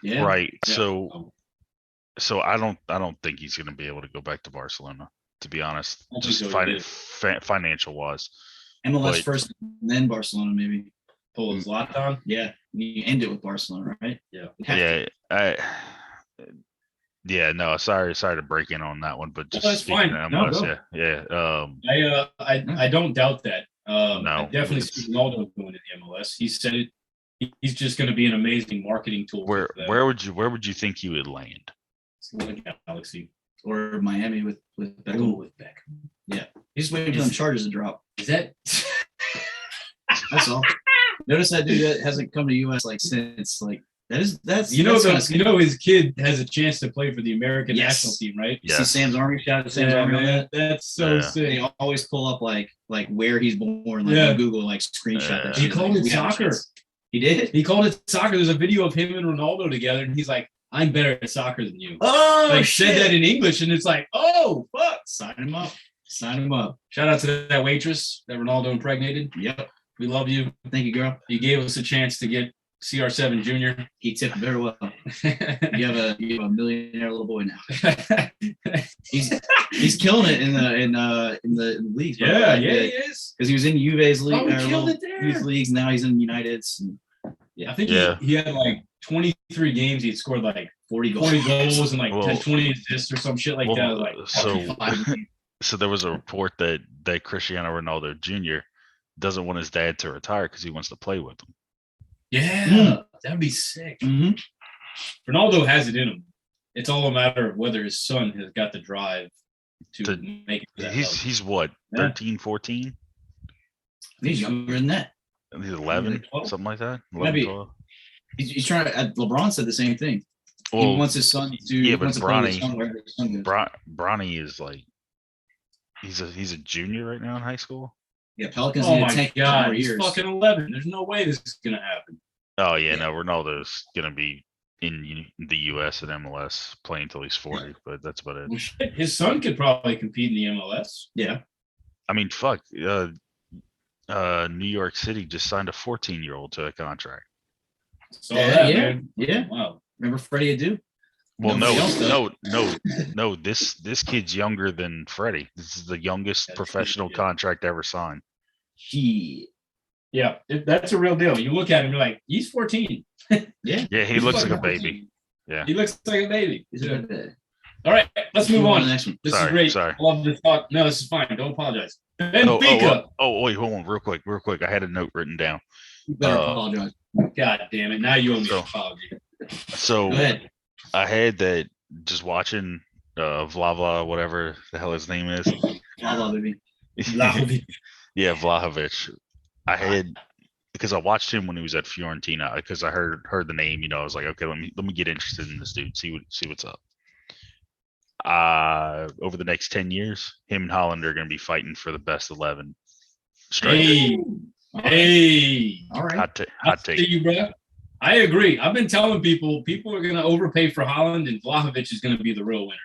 Yeah. Right. Yeah. So I don't think he's going to be able to go back to Barcelona, to be honest, I don't think just so either. financial wise. MLS But- first, and then Barcelona maybe. Pull a Zlatan. Yeah. You end it with Barcelona, right? Yeah. No, sorry to break in on that one, but just that's speaking fine. of No, MLS, go. yeah. I don't doubt that. I No, definitely it's- see Ronaldo going to the MLS. He said it. He's just going to be an amazing marketing tool. Where for them. where would you think he would land? It's like Galaxy. Or Miami with Go Beckham. with Beckham. Yeah. He's waiting for them charges to drop. Is that? That's all. Notice that dude that hasn't come to US like since like that's that's his kid has a chance to play for the American Yes. national team, right? You see Yes. Sam's Army shout out to Sam's Yeah, Army on man, that. that's so Yeah. sick. They always pull up like where he's born, like Yeah. on Google, like screenshot that He shit. called like, it we got no soccer. chance. He did? He called it soccer. There's a video of him and Ronaldo together, and he's like, "I'm better at soccer than you." Oh, Like said that in English, and it's like, "Oh fuck!" Sign him up. Sign him up. Shout out to that waitress that Ronaldo impregnated. Yep. We love you. Thank you, girl. You gave us a chance to get CR7 Junior. He tipped very well. You have a millionaire little boy now. He's killing it in the leagues. bro. yeah, Like, he is. because he was in Juve's league, Oh, he or killed little it there. youth leagues. Now he's in United's. And I think Yeah. he had like 23 games, he'd scored like 40 goals. 40 goals and like Well, 20 assists or some shit like that. I was like, so there was a report that Cristiano Ronaldo Jr. doesn't want his dad to retire because he wants to play with him. yeah, that'd be sick. Mm-hmm. Ronaldo has it in him. It's all a matter of whether his son has got the drive to make it to that level. He's what, 13, 14? He's younger than that. He's 11, 12? something like that. Maybe. 11, 12. He's trying to. LeBron said the same thing. Well, He wants his son to. yeah, but wants to play with his son wherever his son goes. Bronny is like, he's a junior right now in high school. Yeah, Pelicans Oh need to my tank god, for he's years. fucking 11. There's no way this is gonna happen. Oh yeah, Yeah. no, Ronaldo's gonna be in the U.S. and MLS playing until he's 40, but that's about it. Well, shit, his son could probably compete in the MLS. Yeah. I mean, fuck. New York City just signed a 14-year-old to a contract. So that, yeah, man. yeah. Wow. Remember Freddie Adu? Well, Nobody else does. no. This kid's younger than Freddie. This is the youngest That's professional yeah. contract ever signed. Yeah, that's a real deal. You look at him, you're like, he's 14. Yeah. Yeah, he He's looks like a fucking baby. 14. Yeah. He looks like a baby. Is it bad? All right, let's move on. to the next one. This Sorry, is great. sorry. I love this talk. No, this is fine. Don't apologize. Oh, Benfica. wait, hold on, real quick. I had a note written down. You better Uh, apologize. God damn it. Now you owe me So- an apology. So Go ahead. I had that just watching Vlava, whatever the hell his name is. Blah, baby. Yeah, Vlahovic. I had because I watched him when he was at Fiorentina because I heard the name. I was like, okay, let me get interested in this dude, see what's up. Over the next 10 years, him and Holland are going to be fighting for the best 11 strikers. Hey, All right. hey. All right. Hot I take. see you, bro. I agree. I've been telling people are going to overpay for Holland, and Vlahovic is going to be the real winner.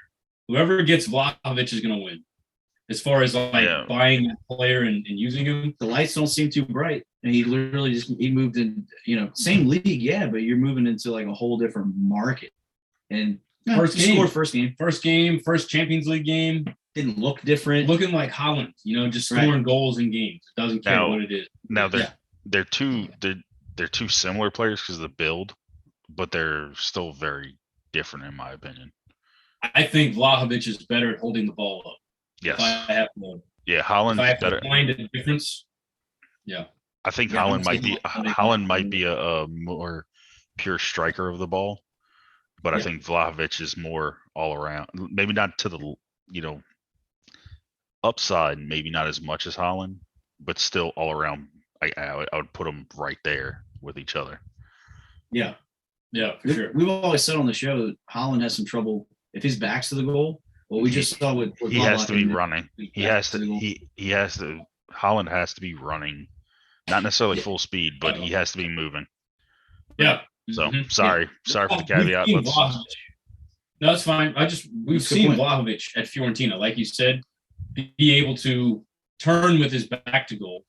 Whoever gets Vlahovic is going to win. As far as like buying that player and using him, The lights don't seem too bright. And he literally he moved in, same league, yeah, but you're moving into like a whole different market. And First he game. scored first game. first Champions League game, Didn't look different. looking like Holland, just Right. scoring goals in games. Doesn't care Now- what it is. Now Yeah. they're two similar players because of the build, but they're still very different in my opinion. I think Vlahovic is better at holding the ball up. Yes. If I have to, Yeah, if Holland's I have better. to find a difference, I think Yeah, Holland I'm might be saying Holland might be a more pure striker of the ball, but I Yeah. think Vlahovic is more all around. Maybe not to the upside, maybe not as much as Holland, but still all around. I would put them right there with each other. yeah, for sure. We've always said on the show that Holland has some trouble if his back's to the goal. Well, we just saw with He has to be Vlahovic, running. his He back's has to. the goal. He has to. Holland has to be running, not necessarily Yeah. full speed, but he has to be moving. Yeah. So Mhm. sorry for the We've caveat. seen Let's, Vlahovic. No, it's fine. We've That's a good seen point. Vlahovic at Fiorentina, like you said, be able to turn with his back to goal.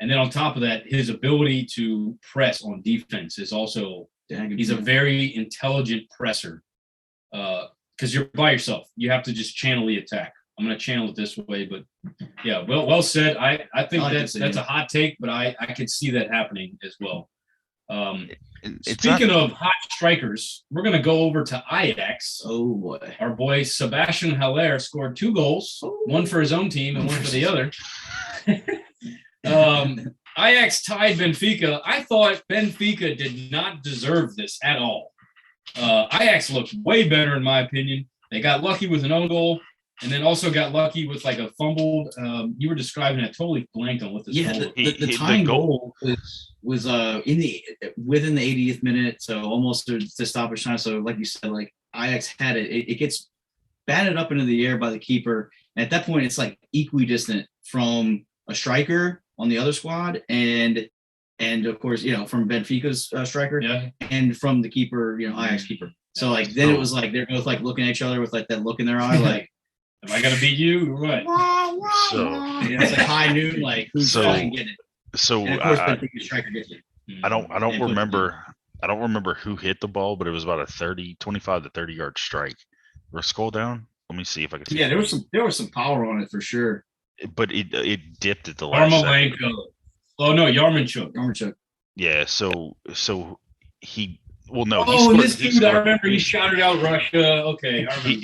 And then on top of that, his ability to press on defense is also, Yeah, good he's a point. very intelligent presser. Because you're by yourself. You have to just channel the attack. I'm going to channel it this way, but yeah, well said. I think I like that's it, a yeah. hot take, but I could see that happening as well. it's not- Speaking of hot strikers, we're going to go over to Ajax. Oh boy. Our boy Sebastian Haller scored 2 goals, one for his own team and one for the other. Ajax tied Benfica. I thought Benfica did not deserve this at all. Ajax looked way better in my opinion. They got lucky with an own goal, and then also got lucky with like a fumbled. You were describing it. Totally blanked on what this Yeah, goal was. the tying goal was within the 80th minute, so almost to stoppage time. So like you said, like Ajax had it. It gets batted up into the air by the keeper. And at that point, it's like equidistant from a striker on the other squad, and of course, from Benfica's striker, Yeah. and from the keeper, Ajax keeper. So like then it was like they're both like looking at each other with like that look in their eye, like Am I gonna beat you or what? So it's like high noon, like who's So- fucking getting it? so And of course, I, Benfica's striker gets it. I don't And put it remember who hit the ball, but it was about a 25 to 30 yard strike. Or scroll down. Let me see if I can see. Yeah, there was some power on it for sure. But it dipped at the last second. Yarmolenko. Oh no, Yarmolenko. Yarmolenko. Yeah, so he Well, no, Oh, and this dude, I remember he shouted out Russia. Okay, I remember.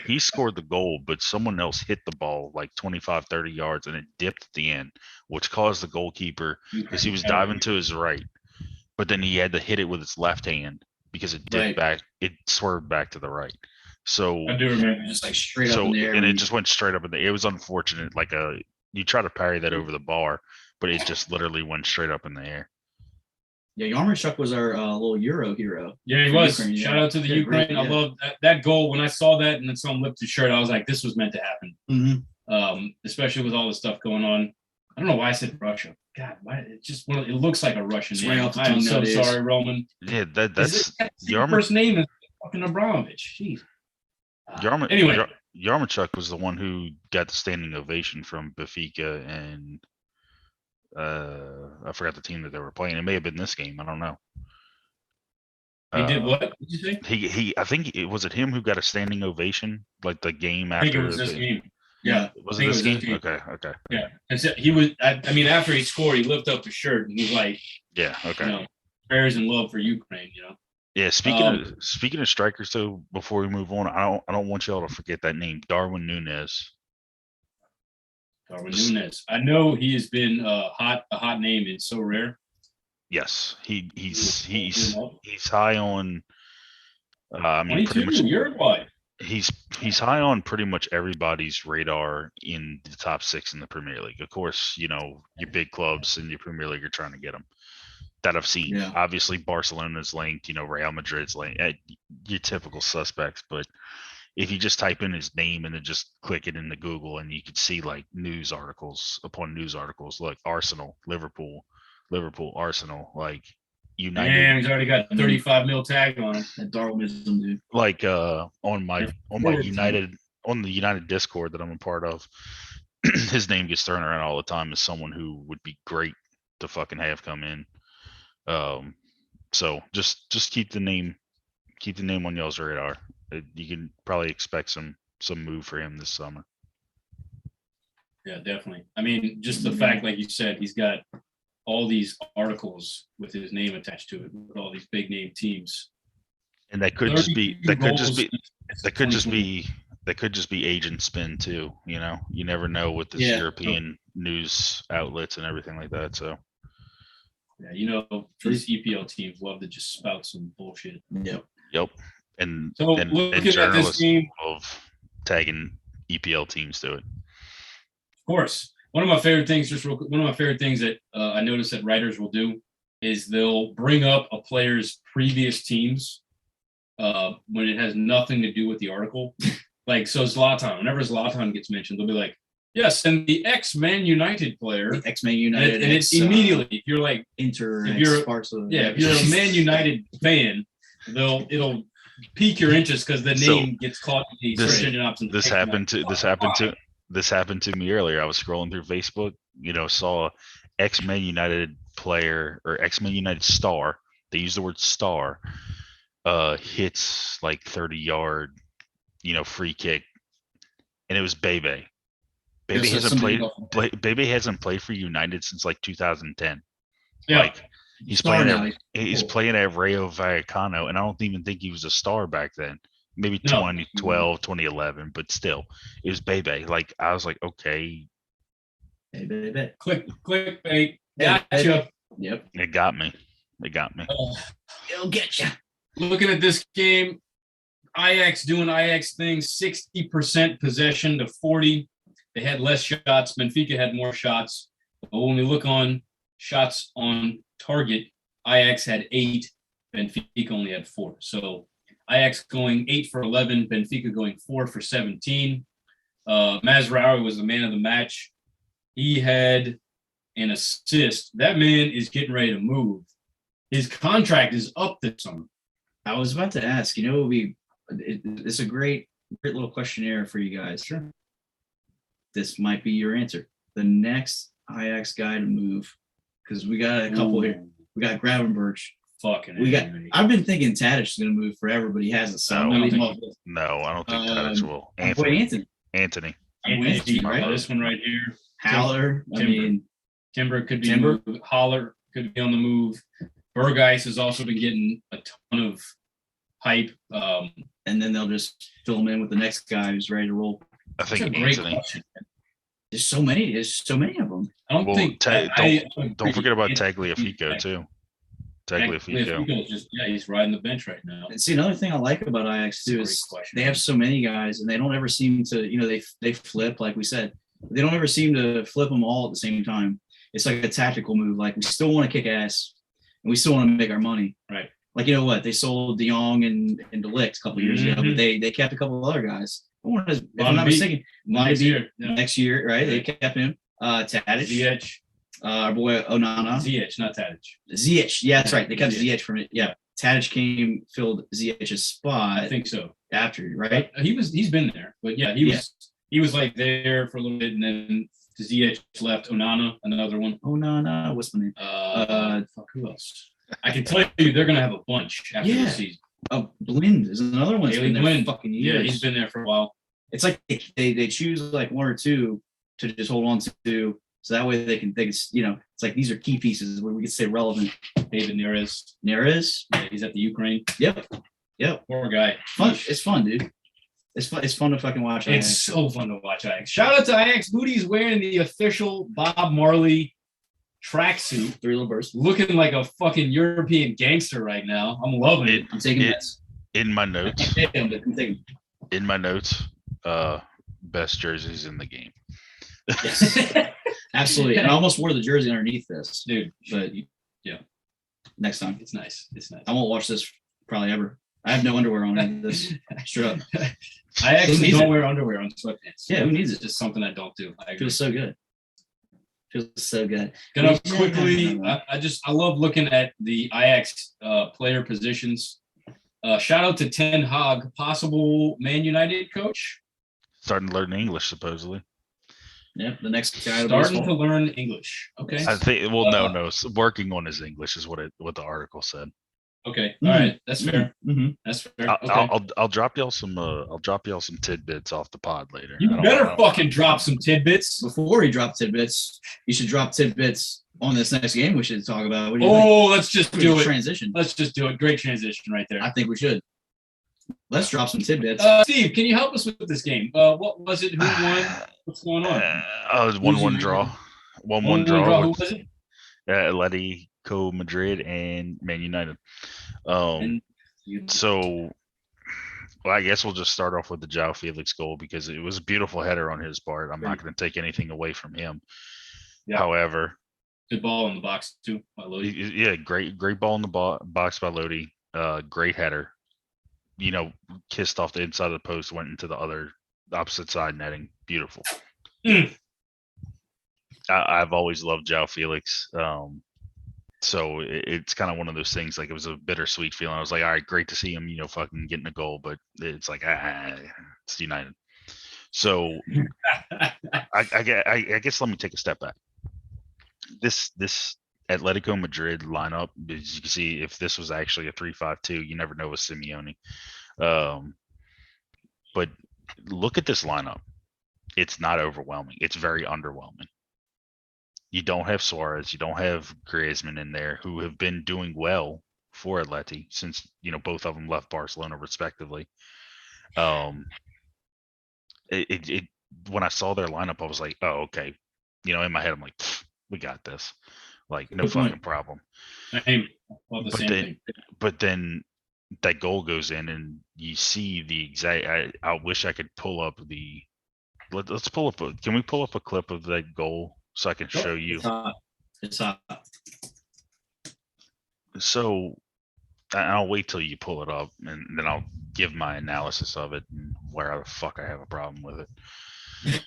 He scored the goal, but someone else hit the ball like 25, 30 yards, and it dipped at the end, which caused the goalkeeper, because he was diving to his right, but then he had to hit it with his left hand because it dipped back. It swerved back to the right. So I do remember, just like straight up in the air, and it just went straight up in the air. It was unfortunate. Like you try to parry that over the bar, but it just literally went straight up in the air. Yeah, Yarmolenchuk was our little Euro hero. Yeah, he was. Ukraine, Shout out to the Ukraine. I love that goal. When I saw that and then someone lift his shirt, I was like, this was meant to happen. Mm-hmm. Especially with all the stuff going on. I don't know why I said Russia. God, why it just it looks like a Russian name. I'm so sorry, Roman. Yeah, that's first name is fucking Abramovich. Jeez. Anyway, Yarmolenchuk was the one who got the standing ovation from Benfica, and I forgot the team that they were playing. It may have been this game. I don't know. He did what? Did you say? He I think it was him who got a standing ovation, like the game after. I think it was this game. Yeah. Was it this game? Okay. Yeah. And so he was. I mean, after he scored, he lifted up his shirt and he's like, "Yeah, okay." Prayers and love for Ukraine. Yeah. Speaking of strikers, though, before we move on, I don't want y'all to forget that name, Darwin Núñez. Darwin Núñez. I know he has been a hot name in So Rare. Yes, he's high on. I mean, pretty much Uruguay. He's high on pretty much everybody's radar in the top 6 in the Premier League. Of course, your big clubs in your Premier League are trying to get him. That I've seen. Yeah. Obviously, Barcelona's linked. Real Madrid's linked. Your typical suspects, but if you just type in his name and then just click it into Google, and you could see like news articles upon news articles, like Arsenal, Liverpool, Arsenal, like United. Man, he's already got 35 mil tag on it. That Darwinism, dude. Like on the United Discord that I'm a part of, his name gets thrown around all the time as someone who would be great to fucking have come in. So just keep the name on y'all's radar. You can probably expect some move for him this summer. Yeah, definitely. I mean, just the fact, like you said, he's got all these articles with his name attached to it, with all these big name teams. And that could just be agent spin too. You never know with this European news outlets and everything like that. So yeah, these EPL teams love to just spout some bullshit. Yep. And so looking at this game of tagging EPL teams to it. Of course. One of my favorite things that I noticed that writers will do is they'll bring up a player's previous teams when it has nothing to do with the article. Like, so Zlatan, whenever Zlatan gets mentioned, they'll be like, yes, and the ex-Man United player. The ex-Man United. And it's immediately, if you're like, if you're a Man United fan, it'll pique your interest because the name gets caught in the search engine options. This happened to me earlier. I was scrolling through Facebook, saw ex-Man United player or ex-Man United star. They use the word star. Hits like 30-yard, free kick, and it was Bebe. Bebe hasn't played for United since like 2010. Yeah. Like he's playing at Rayo Vallecano, and I don't even think he was a star back then. Maybe 2012, 2011, but still, it was Bebe. Like I was like, okay. Hey, Bebe. Click, bait. Gotcha. Yep. It got me. It'll get you. Looking at this game, Ajax doing Ajax things, 60% possession to 40. They had less shots. Benfica had more shots. But when we look on shots on target, Ajax had 8. Benfica only had 4. So Ajax going 8 for 11. Benfica going 4 for 17. Mazraoui was the man of the match. He had an assist. That man is getting ready to move. His contract is up this summer. I was about to ask, it's a great little questionnaire for you guys. Sure. This might be your answer. The next Ajax guy to move, because we got a couple here. We got Gravenberch. I've been thinking Tadic is going to move forever, but he hasn't. So I don't think Tadic will. Anthony. Right? This one right here. Haller. Timber could be moved. Haller could be on the move. Berghuis has also been getting a ton of hype. And then they'll just fill him in with the next guy who's ready to roll. I Such think a great Anthony. question. There's so many. There's so many of them. I don't Well, think. don't forget about Tagliafico too. Tagliafico. Tagliafico is just he's riding the bench right now. And see, another thing I like about Ajax too Great is question. they have so many guys, and they don't ever seem to, they flip, like we said. They don't ever seem to flip them all at the same time. It's like a tactical move. Like, we still want to kick ass, and we still want to make our money. Right. Like, you know what? They sold De Jong and De Ligt a couple of years ago, but Mhm. they kept a couple of other guys. If I'm Van not Beek. mistaken, Next year, yeah. next year, right? They Yeah. kept him. Tadic, Ziyech. our boy Onana. Ziyech, not Tadic. Ziyech. Yeah, that's right. They kept Ziyech. Ziyech from it. Yeah. Tadic came, filled Ziyech's spot I think so. after, right? He's been there, but yeah, he was like there for a little bit, and then Ziyech left. Onana, another one. Onana, what's the name? Fuck, who else? I can tell you, they're gonna have a bunch after Yeah. the season. Blind is another one. That's Haley been there Blind. fucking Yeah, years. he's been there for a while. It's like they choose like one or two to just hold on to, so that way they can it's like these are key pieces where we can stay relevant. David Neres. Neres, Yeah, he's at the Ukraine. yep, Poor guy. fun. It's fun, dude. It's fun. It's fun to fucking watch. It's so fun to watch Ajax. Shout out to Ajax. Moody's wearing the official Bob Marley tracksuit, Three little bursts. looking like a fucking European gangster right now. I'm loving it. I'm taking It- bets. In my I notes, can't take them, but I'm taking. in my notes, best jerseys in the game. Yes. Absolutely. And I almost wore the jersey underneath this, Dude, but Yeah. next time it's nice. It's nice. I won't watch this probably ever. I have no underwear on in this. Straight up. I actually needs don't it? wear underwear on sweatpants. Yeah, who needs it? It's just something I don't do. I agree. Feels so good. Feels so good. Gonna Yeah. quickly, I love looking at the Ajax player positions. Shout out to Ten Hag, possible Man United coach. Starting to learn English supposedly. Yep. The next guy. Starting to learn English. Okay. I think. Well, no. Working on his English is what the article said. Okay. Mhm. All right. That's fair. Mm-hmm. That's fair. I'll, Okay. I'll drop y'all some. I'll drop y'all some tidbits off the pod later. You I don't- better I don't- fucking drop some tidbits. Before you drop tidbits, you should drop tidbits on this next game we should talk about. What do you think? Oh, let's just do it. Transition. Let's just do it. Great transition right there. I think we should. Let's drop some tidbits. Steve, can you help us with this game? What was it? Who won? What's going on? Oh, it was 1-1 Who's draw. 1-1 One draw. Who with, was it? Atletico Madrid and Man United. So, well, I guess we'll just start off with the João Felix goal because it was a beautiful header on his part. I'm not going to take anything away from him. Yeah. However, Good ball in the box too by Lodi. yeah, great ball in the box by Lodi. Great header. Kissed off the inside of the post, went into the opposite side netting. Beautiful. Mm. I've always loved João Felix. So it's kind of one of those things. Like, it was a bittersweet feeling. I was like, all right, great to see him, fucking getting a goal, but it's like, it's United. So I guess let me take a step back. This Atletico Madrid lineup, as you can see, if this was actually a 3-5-2, you never know with Simeone. But look at this lineup. It's not overwhelming. It's very underwhelming. You don't have Suarez. You don't have Griezmann in there, who have been doing well for Atleti since, both of them left Barcelona respectively. When I saw their lineup, I was like, oh, okay. In my head, I'm like, we got this. Like, no Good point. fucking problem. Same. Well, the same thing. But then that goal goes in, and you see the exact. I wish I could pull up the. Let's pull up. Can we pull up a clip of that goal so I can show you? It's hot. So I'll wait till you pull it up, and then I'll give my analysis of it and where the fuck I have a problem with it.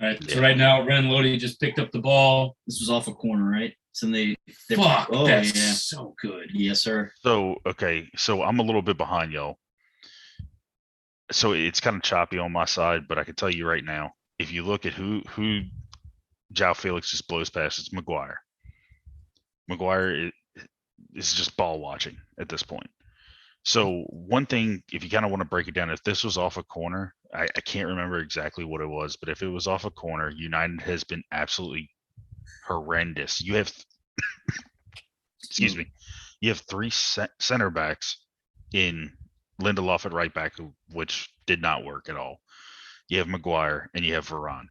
All right. So right now, Ren Lodi just picked up the ball. This was off a corner, right? So they Fuck, oh that's yeah. so good. Yes, sir. So I'm a little bit behind y'all. So it's kind of choppy on my side, but I can tell you right now, if you look at who João Felix just blows past, it's Maguire. Maguire is just ball watching at this point. So one thing, if you kind of want to break it down, if this was off a corner, I can't remember exactly what it was, but if it was off a corner, United has been absolutely horrendous. You have, excuse me, you have three center backs in Lindelof at right back, which did not work at all. You have Maguire and you have Varane.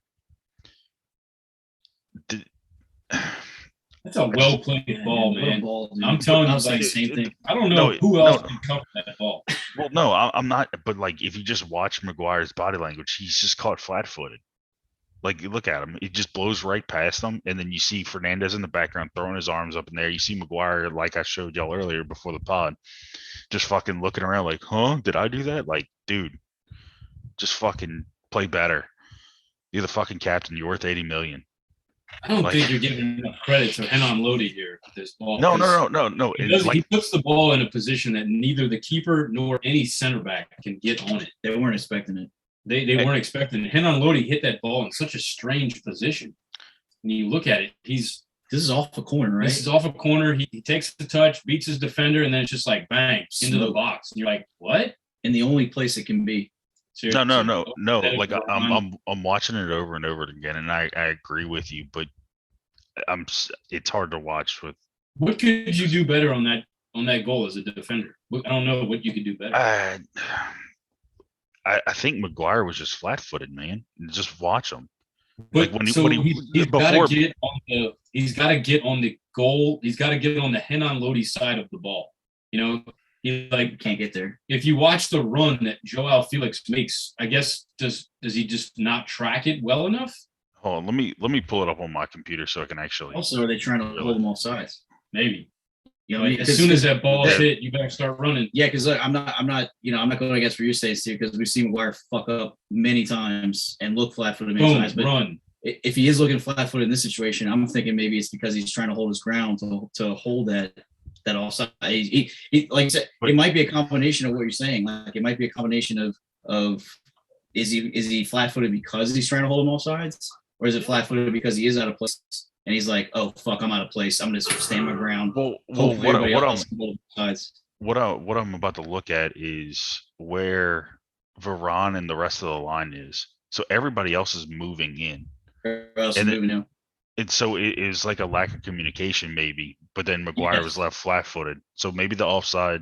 That's a well played ball, man. I'm telling you, like, same thing. I don't know who else can cover that ball. Well, no, I'm not. But like, if you just watch Maguire's body language, he's just caught flat-footed. Like, you look at him, it just blows right past him, and then you see Fernandez in the background throwing his arms up in there. You see Maguire, like I showed y'all earlier before the pod, just fucking looking around like, huh? Did I do that? Like, dude, just fucking play better. You're the fucking captain. You're worth 80 million. I don't think you're giving enough credit to Henan Lodi here with this ball. No. He puts the ball in a position that neither the keeper nor any center back can get on it. They weren't expecting it. They weren't expecting it. Henan Lodi hit that ball in such a strange position. When you look at it, this is off a corner, right? This is off a corner. He takes the touch, beats his defender, and then it's just like bang into the box. And you're like, what? And the only place it can be. No. Like, I'm watching it over and over again, and I agree with you, but it's hard to watch with. What could you do better on that goal as a defender? I don't know what you could do better. I think Maguire was just flat-footed, man. Just watch him. But like he's got to get on the goal. He's got to get on the Henan Lodi side of the ball. You know, he can't get there. If you watch the run that Joao Felix makes, I guess does he just not track it well enough? Hold on, let me pull it up on my computer so I can actually. Also, are they trying to hold them off sides? Maybe. You know, as soon as that ball hit, you better start running. Yeah, because I'm not going against what you're saying, Steve, because we've seen Maguire fuck up many times and look flat-footed many times. But run. If he is looking flat-footed in this situation, I'm thinking maybe it's because he's trying to hold his ground to hold that offside. He like I said, it might be a combination of what you're saying. Like, it might be a combination of is he flat-footed because he's trying to hold him off sides, or is it flat-footed because he is out of place? And he's like, "Oh fuck, I'm out of place. I'm gonna stand my ground." Well, what I'm about to look at is where Varane and the rest of the line is. So everybody else is moving in, and so it is like a lack of communication, maybe. But then Maguire was left flat-footed, so maybe the offside.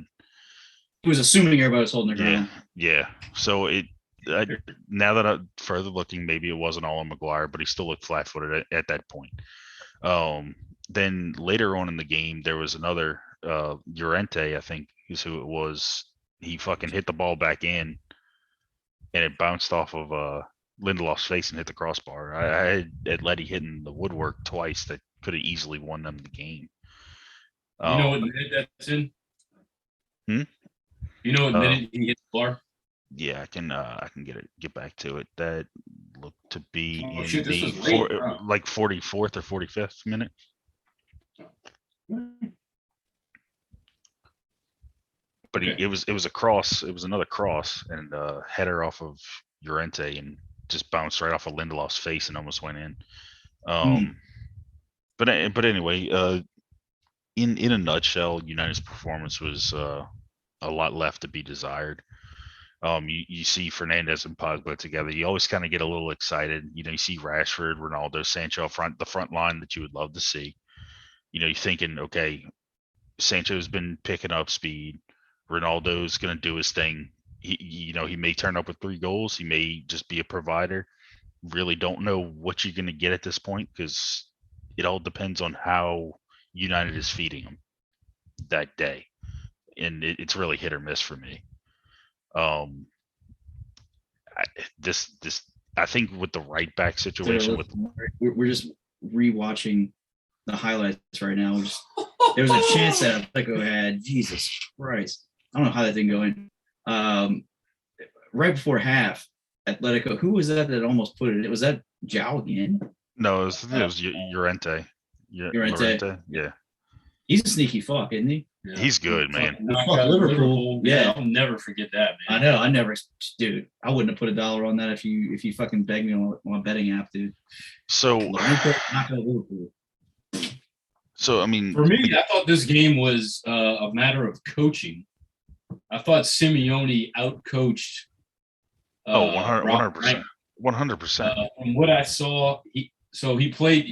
He was assuming everybody was holding their ground. Yeah. So now that I'm further looking, maybe it wasn't all on Maguire, but he still looked flat-footed at that point. Then later on in the game, there was another Llorente, I think is who it was. He fucking hit the ball back in, and it bounced off of Lindelof's face and hit the crossbar. I had Letty hitting the woodwork twice that could have easily won them the game. You know what minute that's in? You know what minute he hit the bar? Yeah, I can get back to it. That looked to be in the like 44th or 45th minute. But it was a cross. It was another cross and header off of Llorente and just bounced right off of Lindelof's face and almost went in. But anyway, in a nutshell, United's performance was a lot left to be desired. You see Fernandez and Pogba together. You always kind of get a little excited. You know, you see Rashford, Ronaldo, Sancho the front line that you would love to see. You know, you're thinking, okay, Sancho's been picking up speed. Ronaldo's going to do his thing. He may turn up with 3 goals. He may just be a provider. Really don't know what you're going to get at this point because it all depends on how United is feeding him that day. And it's really hit or miss for me. I think with the right back situation, we're just rewatching the highlights right now. There was a chance that Atletico had. Jesus Christ, I don't know how that didn't go in. Right before half, Atletico. Who was that almost put it? Was that Joao again? No, it was Llorente. Llorente. Yeah. He's a sneaky fuck, isn't he? Yeah. He's good, man. Liverpool. Yeah, I'll never forget that, man. I know. Dude, I wouldn't have put $1 on that if you fucking begged me on a betting app, dude. So, Liverpool. So, I mean, for me, I thought this game was a matter of coaching. I thought Simeone outcoached Oh, Rob 100%. 100%. From what I saw, he played.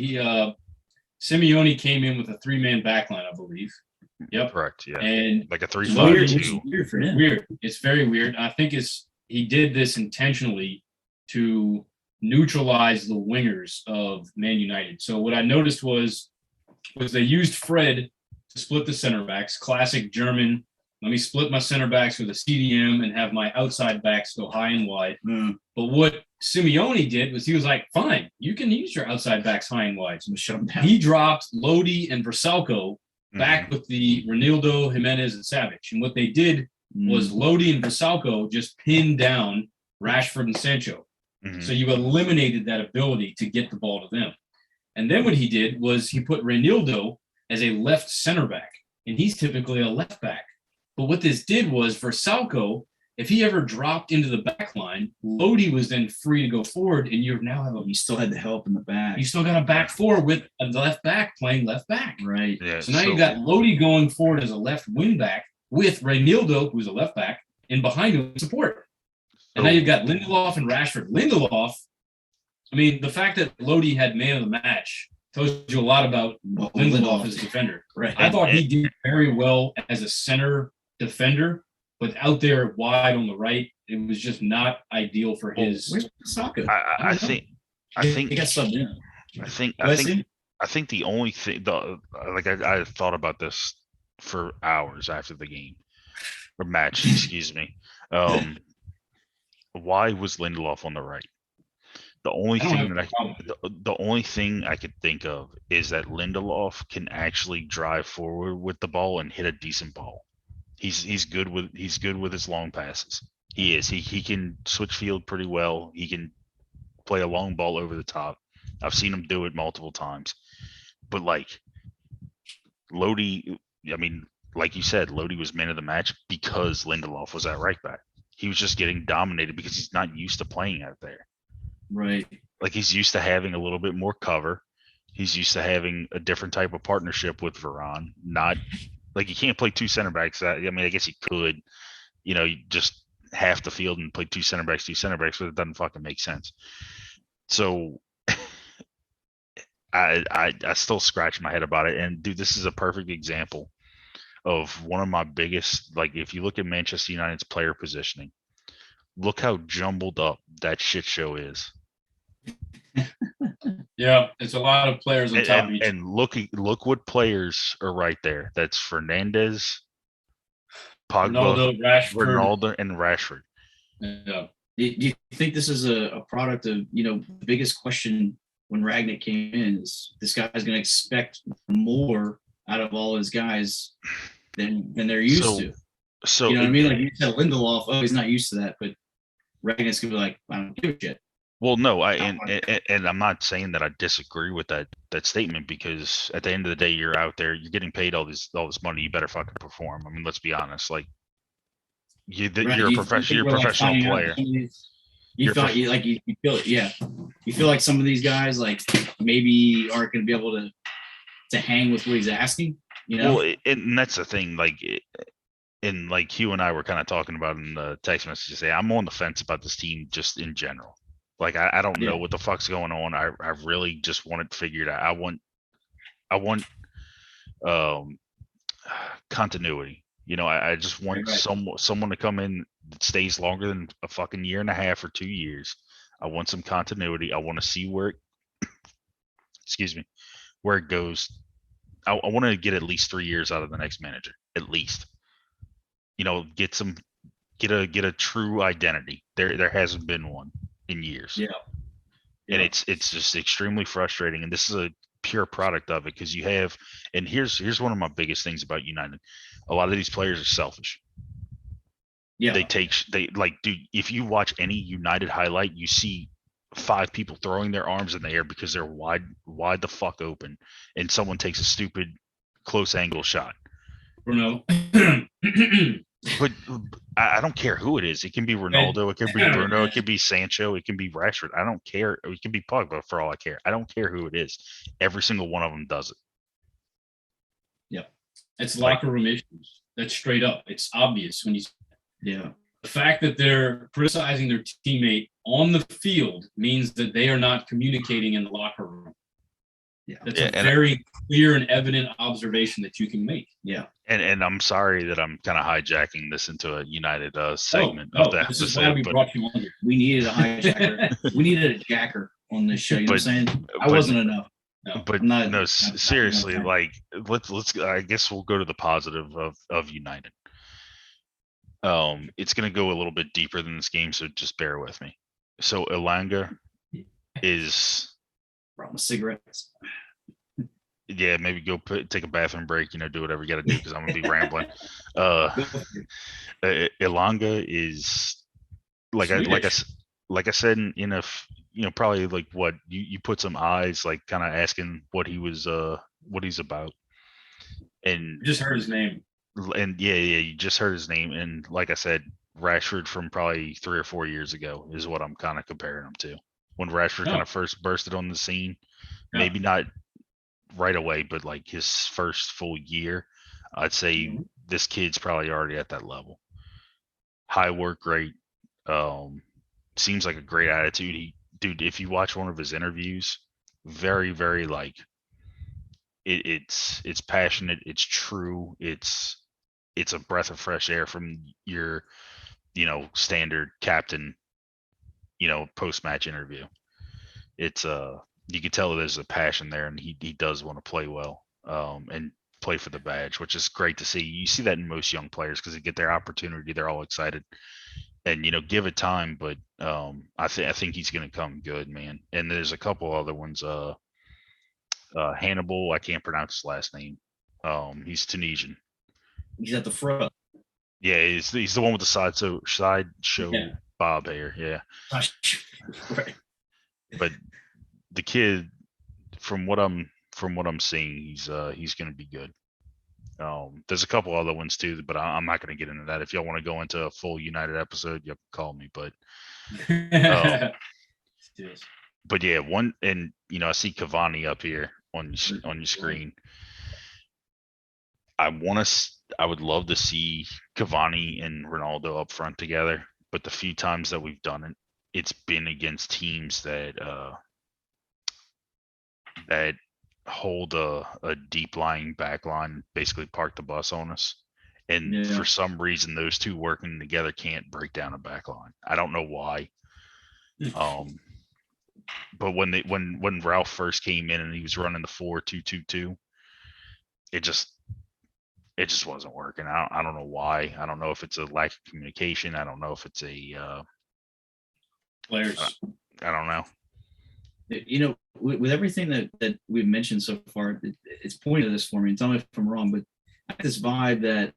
Simeone came in with a 3-man backline, I believe. Yep. Correct. Yeah. And Like a Weird, 3-5-2. weird for him. weird. It's very weird. I think he did this intentionally to neutralize the wingers of Man United. So what I noticed was they used Fred to split the center backs, classic German. Let me split my center backs with a CDM and have my outside backs go high and wide. But what Simeone did was he was like, fine, you can use your outside backs high and wide. So shut him down. He dropped Lodi and Versalco back with the Ronaldo, Jimenez, and Savic. And what they did was Lodi and Versalco just pinned down Rashford and Sancho. So you eliminated that ability to get the ball to them. And then what he did was he put Ronaldo as a left center back, and he's typically a left back. But what this did was Versalco, if he ever dropped into the back line, Lodi was then free to go forward, and you now have You still had the help in the back. you still got a back four with a left back playing left back. Right. Yeah. So now you've got Lodi going forward as a left wing back with Reinildo, who's a left back, and behind him support. And now you've got Lindelof and Rashford. Lindelof, I mean, the fact that Lodi had man of the match tells you a lot about Lindelof as a defender. Right. I thought he did very well as a center defender, but out there wide on the right, it was just not ideal for his. Where's Saka? I think he got subbed in. I think the only thing I thought about this for hours after the game or match, excuse me. Why was Lindelof on the right? The only thing I could think of is that Lindelof can actually drive forward with the ball and hit a decent ball. He's good with his long passes. He is. He can switch field pretty well. He can play a long ball over the top. I've seen him do it multiple times. But like Lodi, I mean, like you said, Lodi was man of the match because Lindelof was at right back. He was just getting dominated because he's not used to playing out there. Right. Like he's used to having a little bit more cover. He's used to having a different type of partnership with Varane. Not like you can't play two center backs. I mean, I guess you could, you just half the field and play two center backs, but it doesn't fucking make sense. So I still scratch my head about it. And dude, this is a perfect example of one of my biggest, like if you look at Manchester United's player positioning, look how jumbled up that shit show is. Yeah, it's a lot of players on top of each. And look what players are right there. That's Fernandes, Pogba, Ronaldo, and Rashford. Yeah. Do you think this is a product of, the biggest question when Ragnick came in is this guy's going to expect more out of all his guys than they're used to? So you know what I mean? Like you said, Lindelof, he's not used to that, but Ragnick's going to be like, I don't give a shit. Well, no, and I'm not saying that I disagree with that statement, because at the end of the day, you're out there, you're getting paid all this money, you better fucking perform. I mean, let's be honest. Like you're a professional player. You feel it, yeah. You feel like some of these guys like maybe aren't going to be able to hang with what he's asking. Well, and that's the thing. Like, and like Hugh and I were kind of talking about in the text message, say I'm on the fence about this team just in general. Like I don't know what the fuck's going on. I really just want it figured out. I want continuity. I just want someone to come in that stays longer than a fucking year and a half or 2 years. I want some continuity. I want to see where it goes. I want to get at least 3 years out of the next manager, at least. Get a true identity. There hasn't been one in years. Yeah. And it's just extremely frustrating. And this is a pure product of it, because you have, and here's one of my biggest things about United. A lot of these players are selfish. Yeah. Dude, if you watch any United highlight, you see 5 people throwing their arms in the air because they're wide the fuck open, and someone takes a stupid close angle shot. Bruno. But I don't care who it is. It can be Ronaldo, it can be Bruno, it can be Sancho, it can be Rashford. I don't care. It can be Pogba for all I care. I don't care who it is. Every single one of them does it. Yeah. It's locker room issues. That's straight up. It's obvious when you. Yeah. the fact that they're criticizing their teammate on the field means that they are not communicating in the locker room. Yeah. That's Yeah, a very clear and evident observation that you can make. Yeah. And I'm sorry that I'm kind of hijacking this into a United segment of the This is why we episode, but brought you on here. We needed a hijacker. We needed a jacker on this show. You know what I'm saying? I wasn't enough. No. but I'm not- no, I'm seriously, not- like let's I guess we'll go to the positive of United. It's gonna go a little bit deeper than this game, so just bear with me. So Elanga is Brought my cigarettes. yeah, maybe go take a bathroom break, do whatever you got to do because I'm gonna be rambling. Elanga is like I said in a probably like what you put some eyes like kind of asking what he's about, and Just heard his name. yeah, you just heard his name, and like I said, Rashford from probably 3 or 4 years ago is what I'm kind of comparing him to. When Rashford kind of first bursted on the scene, maybe not right away, but like his first full year, I'd say this kid's probably already at that level. High work rate, seems like a great attitude. Dude, if you watch one of his interviews, very, very like it's passionate, it's true, it's a breath of fresh air from your standard captain post-match interview. It's you can tell there's a passion there, and he does want to play well and play for the badge, which is great to see. You see that in most young players because they get their opportunity, they're all excited, and give it time. But I think he's going to come good, man. And there's a couple other ones. Hannibal, I can't pronounce his last name. He's Tunisian. He's at the front. Yeah, he's the one with the side show bob hair. Yeah, Right. but the kid, from what I'm seeing, he's going to be good. There's a couple other ones too, but I'm not going to get into that. If y'all want to go into a full United episode, you have to call me. But but yeah, one, and I see Cavani up here on your screen. I would love to see Cavani and Ronaldo up front together, but the few times that we've done it, it's been against teams that hold a deep lying back line, basically park the bus on us. And for some reason, those two working together can't break down a back line. I don't know why. But when Ralph first came in and he was running the 4-2-2-2, it just wasn't working. I don't know why. I don't know if it's a lack of communication. I don't know if it's a players. I don't know. With everything that we've mentioned so far, it's pointed to this for me. And tell me if I'm wrong, but I have this vibe that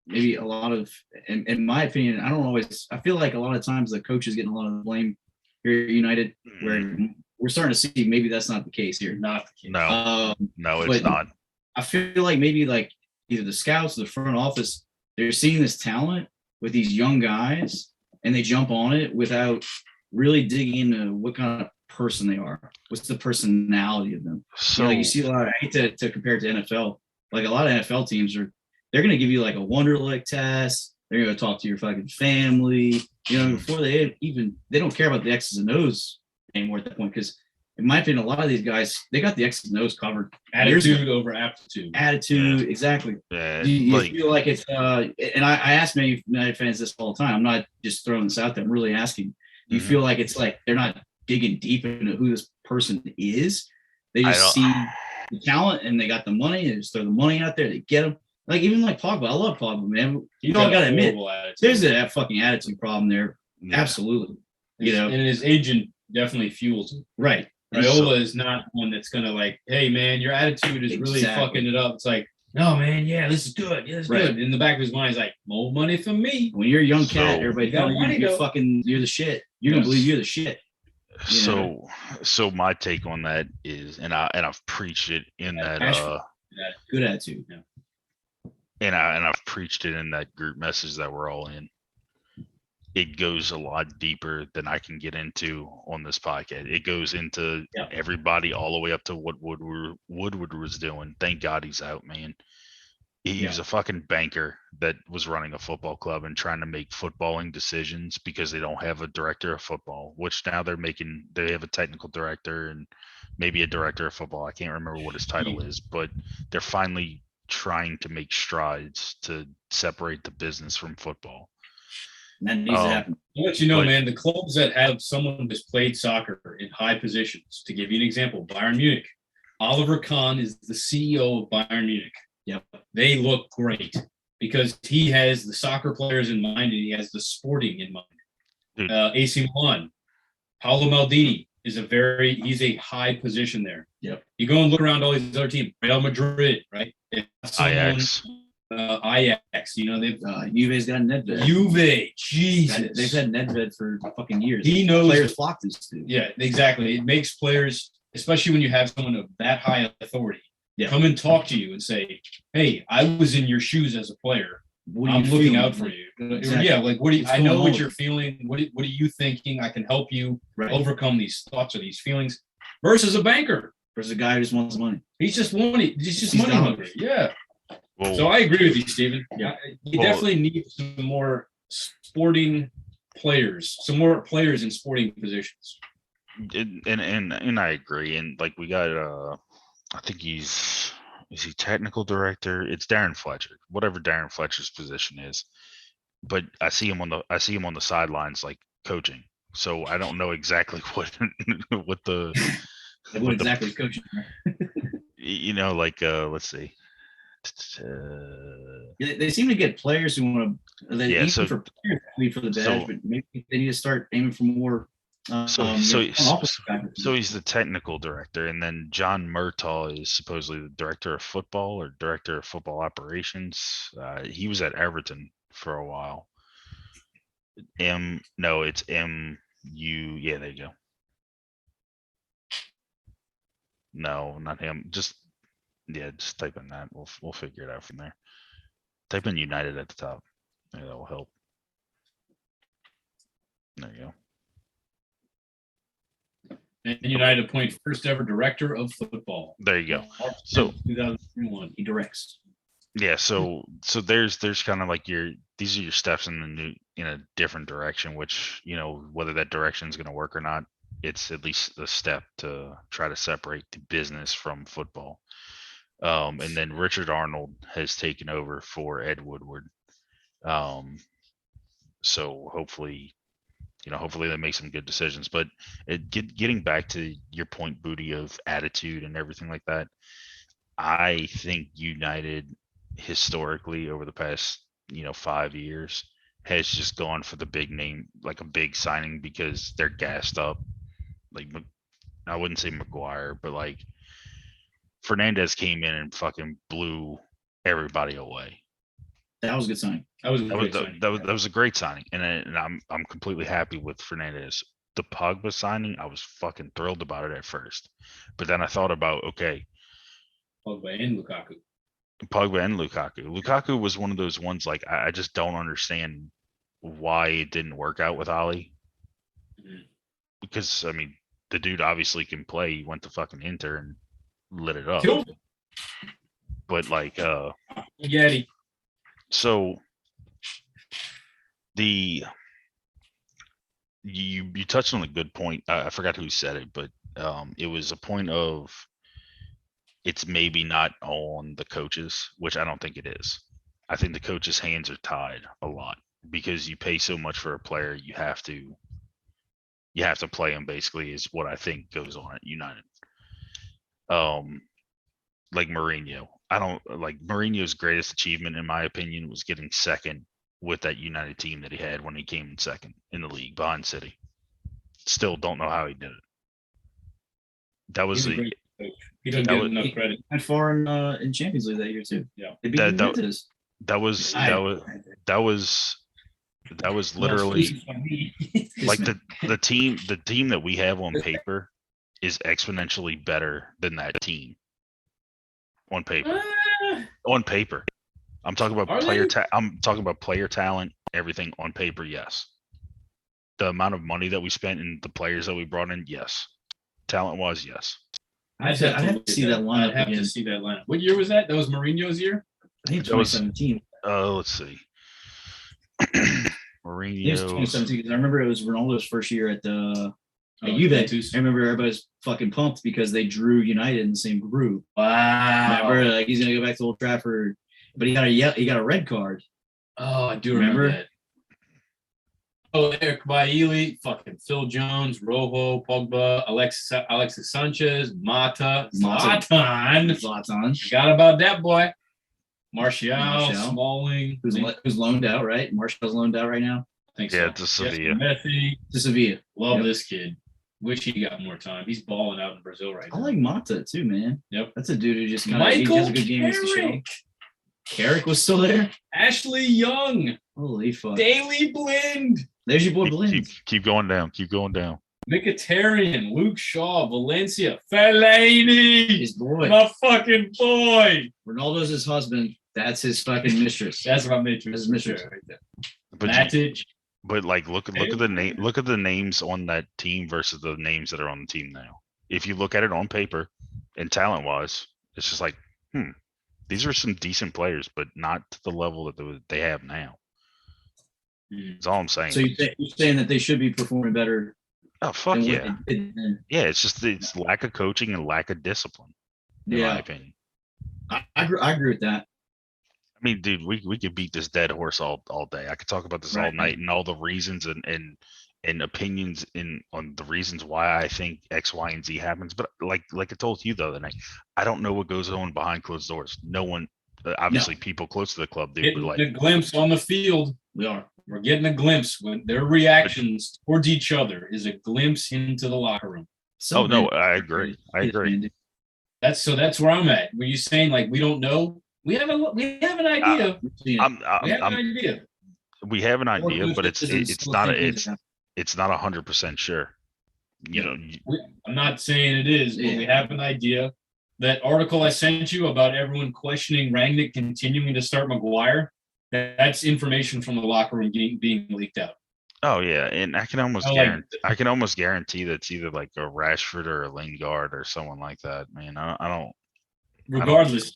maybe a lot of, in my opinion, I feel like a lot of times the coach is getting a lot of blame here at United, where we're starting to see maybe that's not the case here. Not the case. No, it's not. I feel like maybe like either the scouts or the front office, they're seeing this talent with these young guys and they jump on it without really digging into what kind of person they are. What's the personality of them? So you see a lot. I hate to compare it to NFL. Like a lot of NFL teams they're going to give you like a Wonderlic test. They're going to talk to your fucking family. Before they don't care about the X's and O's anymore at that point. Because in my opinion, a lot of these guys, they got the X's and O's covered. Attitude over aptitude. Attitude, exactly. You feel like it's and I ask many United fans this all the time. I'm not just throwing this out there. I'm really asking. Do you feel like it's like they're not digging deep into who this person is? They just see the talent and they got the money. They just throw the money out there. They get them. Like even like Pogba. I love Pogba, man. You all got to admit, there's a fucking attitude problem there. Yeah. Absolutely. And his agent definitely fuels him. Right. Raiola is not one that's gonna like, hey man, your attitude is really fucking it up. It's like, no man, yeah, this is good. Yeah, this is good. In the back of his mind, he's like, more money for me. When you're a young cat, everybody you're the shit. You're gonna believe you're the shit. So my take on that is, and I've preached it in that good attitude. Yeah. And I've preached it in that group message that we're all in. It goes a lot deeper than I can get into on this podcast. It goes into everybody all the way up to what Woodward was doing. Thank God he's out, man. He was a fucking banker that was running a football club and trying to make footballing decisions because they don't have a director of football, which now they have a technical director and maybe a director of football. I can't remember what his title is, but they're finally trying to make strides to separate the business from football. And that needs to happen. I'll let you know, man, the clubs that have someone who's played soccer in high positions, to give you an example, Bayern Munich, Oliver Kahn is the CEO of Bayern Munich. Yep. They look great because he has the soccer players in mind and he has the sporting in mind. AC Milan, Paolo Maldini is he's a high position there. Yep. You go and look around all these other teams, Real Madrid, right? Ajax. Ajax, they've Juve's got Nedved. Juve, Jesus. They've had Nedved for fucking years. He knows players flock these two. Yeah, exactly. It makes players, especially when you have someone of that high authority, Yeah. come and talk to you and say, "Hey, I was in your shoes as a player. What I'm are you looking feeling? out for you." Exactly. Yeah, like What's I know going what on? you're feeling. What are you thinking? I can help you Right. overcome these thoughts or these feelings. Versus a banker, Versus a guy who just wants money. he's just money. He's just He's money down. hungry. Yeah. Well, So I agree with you, Steven. Yeah. You Well- definitely need some more sporting players, some more players in sporting positions. and I agree. And like we got I think is he technical director? It's Darren Fletcher, whatever Darren Fletcher's position is. But I see him on the sidelines like coaching. So I don't know exactly what the Like what exactly is coaching? like let's see. They seem to get players who want to. They aim so- for players only for the badge, so- but maybe they need to start aiming for more. So office guys. he's the technical director, and then John Murtaugh is supposedly the director of football or director of football operations. He was at Everton for a while. It's MU. Yeah, there you go. No, not him. Just type in that. We'll figure it out from there. Type in United at the top. Maybe that will help. There you go. And United appoint first ever director of football. There you go. March So- 10th, 2021. He directs. Yeah, so there's kind of like these are your steps in a different direction, which whether that direction is going to work or not, it's at least a step to try to separate the business from football. And then Richard Arnold has taken over for Ed Woodward. So hopefully they make some good decisions. But getting back to your point, Booty, of attitude and everything like that, I think United historically over the past 5 years has just gone for the big name, like a big signing, because they're gassed up. Like, I wouldn't say McGuire, but like Fernandez came in and fucking blew everybody away. That was a good sign. That was a That great was, signing. that was a great signing, and I'm completely happy with Fernandez. The Pogba signing, I was fucking thrilled about it at first, but then I thought about, okay, Pogba and Lukaku. Pogba and Lukaku. Lukaku was one of those ones, like I just don't understand why it didn't work out with Ali. Mhm. Because I mean, the dude obviously can play. He went to fucking Inter and lit it up. Killed him. But like, Yeti. so you touched on a good point. I forgot who said it, but it was a point of it's maybe not on the coaches, which I don't think it is. I think the coaches' hands are tied a lot because you pay so much for a player, you have to play him, basically, is what I think goes on at United. Like Mourinho. I don't like Mourinho's greatest achievement, in my opinion, was getting second with that United team that he had when he came in second in the league behind City. Still don't know how he did it. That was He's a the great coach. He doesn't that get was- enough credit. Went far in Champions League that year too. Yeah. They beat That- that- Juventus. that was literally like the team that we have on paper is exponentially better than that team on paper. On paper, I'm talking about Are player. they? I'm talking about player talent. Everything on paper, yes. The amount of money that we spent and the players that we brought in, yes. Talent wise, yes. I'd have to see that lineup I'd have again. to see that lineup. What year was that? That was Mourinho's year? I think That was 2017. let's see. It was Mourinho's 2017 because I remember it was Ronaldo's first year at Juve. Juventus. I remember everybody's fucking pumped because they drew United in the same group. Wow. Remember, like he's gonna go back to Old Trafford, but he got a red card. Oh, I do remember that. Oh, Eric Bailly, fucking Phil Jones, Rojo, Pogba, Alexis Sanchez, Mata, Zlatan. Forgot about that boy. Martial, Smalling. Who's loaned out, right? Martial's loaned out right now. I think Yeah, so. to Sevilla. Messi. To Sevilla. Love this kid. Wish he got more time. He's balling out in Brazil right now. I like Mata too, man. Yep. That's a dude who just kind of Michael has a good game. Carrick. Carrick was still there. Ashley Young. Holy fuck. Daily Blind. There's your boy Blind. Keep going down. Keep going down. Mkhitaryan, Luke Shaw, Valencia, Fellaini. His boy. My fucking boy. Ronaldo's his husband. That's his fucking mistress. That's my mistress. That's his mistress. Right there. But Matic. But like, look at the names on that team versus the names that are on the team now. If you look at it on paper and talent wise, it's just like, these are some decent players, but not to the level that they have now. That's all I'm saying. So you're saying that they should be performing better? Oh fuck yeah! Yeah, It's lack of coaching and lack of discipline. In my opinion, I agree with that. I mean, dude, we could beat this dead horse all day. I could talk about this all night and all the reasons and opinions on the reasons why I think X, Y, and Z happens. But like I told you the other night, I don't know what goes on behind closed doors. No one, obviously, people close to the club do. Getting But like a glimpse on the field. We're getting a glimpse when their reactions towards each other is a glimpse into the locker room. Oh no, I agree. That's where I'm at. Were you saying like we don't know? We have an idea. We have an idea, but it's not 100% sure. I'm not saying it is, but we have an idea. That article I sent you about everyone questioning Rangnick continuing to start Maguire, that's information from the locker room being leaked out. Oh yeah, and I can almost guarantee that's either like a Rashford or a Lingard or someone like that. Man, I don't. Regardless,